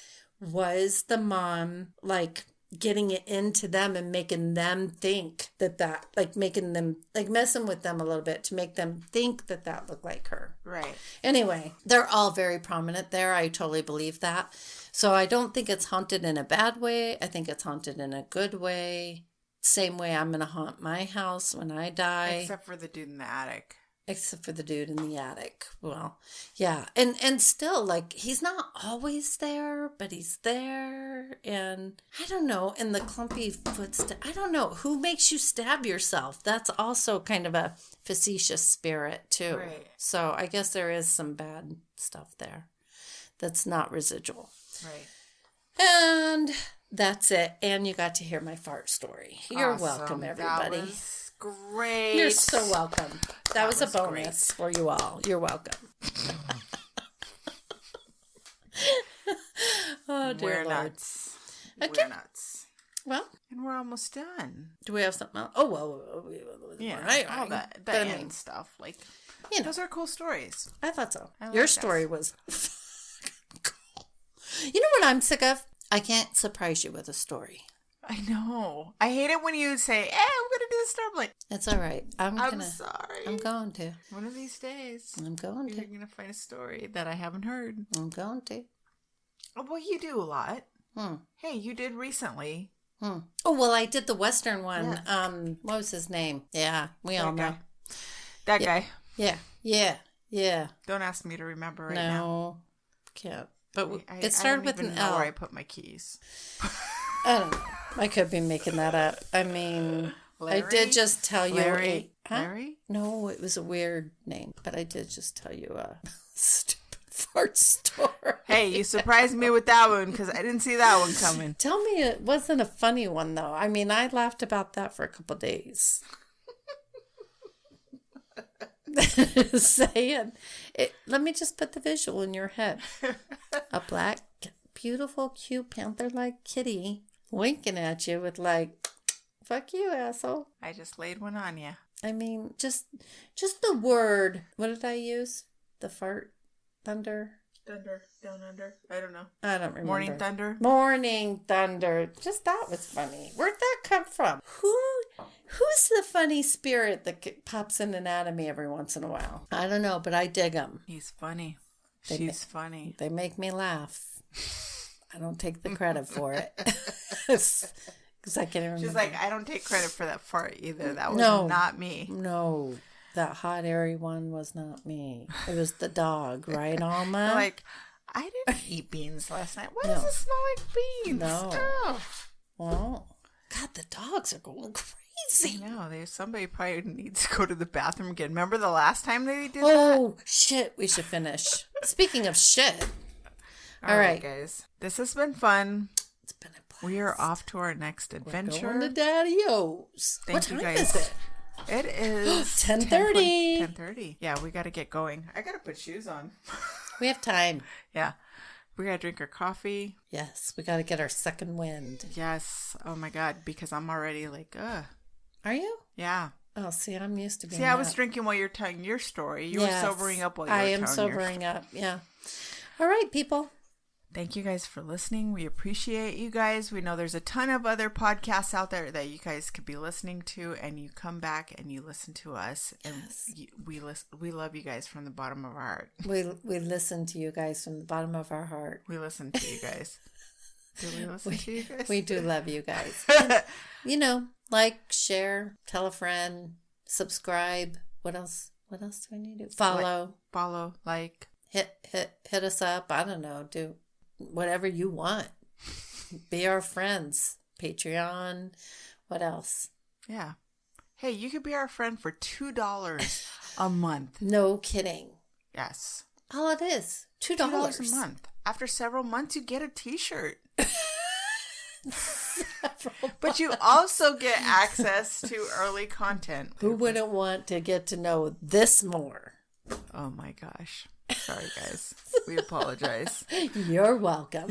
was the mom like getting it into them and making them think that like making them, like messing with them a little bit to make them think that looked like her. Right. Anyway, they're all very prominent there. I totally believe that. So I don't think it's haunted in a bad way. I think it's haunted in a good way. same way I'm going to haunt my house when I die. Except for the dude in the attic. Except for the dude in the attic. Well, yeah. And still, like, he's not always there, but he's there. And I don't know. And the clumpy footsteps. I don't know. Who makes you stab yourself? That's also kind of a facetious spirit, too. Right. So I guess there is some bad stuff there that's not residual. Right. And that's it. And you got to hear my fart story. You're Awesome. welcome, everybody. That was great. You're so welcome. That was a bonus for you all. You're welcome. Oh, dear We're Lord. nuts. Okay. We're nuts. Well, and we're almost done. Do we have something else? Oh, well. Yeah, right. all that. The end stuff. Like, those are cool stories. I thought so. I Your like story was cool. You know what I'm sick of? I can't surprise you with a story. I know. I hate it when you say, "Hey, I'm going to do this story." I'm like, it's all right. I'm sorry. I'm going to. One of these days, I'm going to. You're going to find a story that I haven't heard. I'm going to. Oh, well, you do a lot. Hey, you did recently. Oh, well, I did the Western one. Yeah. What was his name? Yeah, we all know. That guy. Yeah. Don't ask me to remember right now. No, can't. But it started with an L. I don't even know where I put my keys. I don't know. I could be making that up. I mean, Larry? I did just tell you. Larry? No, it was a weird name. But I did just tell you a stupid fart story. Hey, you surprised me with that one because I didn't see that one coming. Tell me it wasn't a funny one, though. I mean, I laughed about that for a couple of days. Saying it, let me just put the visual in your head. A black, beautiful, cute panther-like kitty winking at you with like, "Fuck you, asshole." I just laid one on you. I mean, just the word. What did I use? The fart thunder. Thunder down under. I don't know. I don't remember. Morning thunder. Morning thunder. Just that was funny. Where'd that come from? Who's the funny spirit that pops in anatomy every once in a while? I don't know, but I dig them. He's funny. She's funny. They make me laugh. I don't take the credit for it. Because I can't even remember. She's like, I don't take credit for that fart either. That was not me. No, that hot, airy one was not me. It was the dog, right, Alma? Like, I didn't eat beans last night. Why does it smell like beans? No. Oh. Well, God, the dogs are going crazy. I know. Somebody probably needs to go to the bathroom again. Remember the last time they did that? Oh, shit. We should finish. Speaking of shit. All right, guys. This has been fun. It's been a blast. We are off to our next adventure. We're going to Daddy-O's. What time is it? It is 10:30. 10:30. Yeah, we got to get going. I got to put shoes on. We have time. Yeah. We got to drink our coffee. Yes, we got to get our second wind. Yes. Oh, my God. Because I'm already like, ugh. Are you? Yeah. Oh, see, I'm used to being I was drinking while you're telling your story. You were sobering up while you were telling yours. I am sobering up, yeah. All right, people. Thank you guys for listening. We appreciate you guys. We know there's a ton of other podcasts out there that you guys could be listening to, and you come back and you listen to us. Yes. And we love you guys from the bottom of our heart. We listen to you guys from the bottom of our heart. We listen to you guys. Do we listen to you guys? We do love you guys. And, like, share, tell a friend, subscribe. What else? What else do we need to do? Follow, like. Hit us up. I don't know. Do whatever you want. Be our friends. Patreon. What else? Yeah. Hey, you could be our friend for $2 a month. No kidding. Yes. All it is. $2 a month. After several months, you get a t-shirt. But you also get access to early content. Who wouldn't want to get to know this more? Oh my gosh. Sorry, guys. We apologize. You're welcome.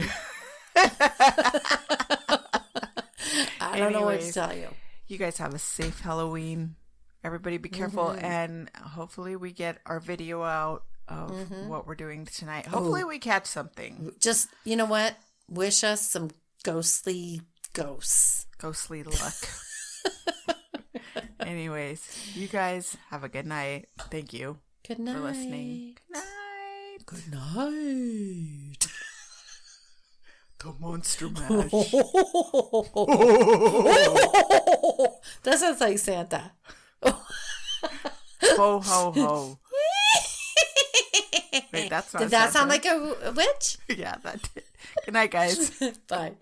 I don't know what to tell you. You guys have a safe Halloween. Everybody be careful. And hopefully we get our video out of what we're doing tonight. Hopefully we catch something. Just, you know what? Wish us some ghostly ghosts. Ghostly luck. Anyways, you guys have a good night. Thank you. Good night. For listening. Good night. Good night. The Monster Mash. That sounds like Santa. Ho, ho, ho. Wait, that's not Did that Santa. sound like a witch? Yeah, that did. Good night, guys. Bye.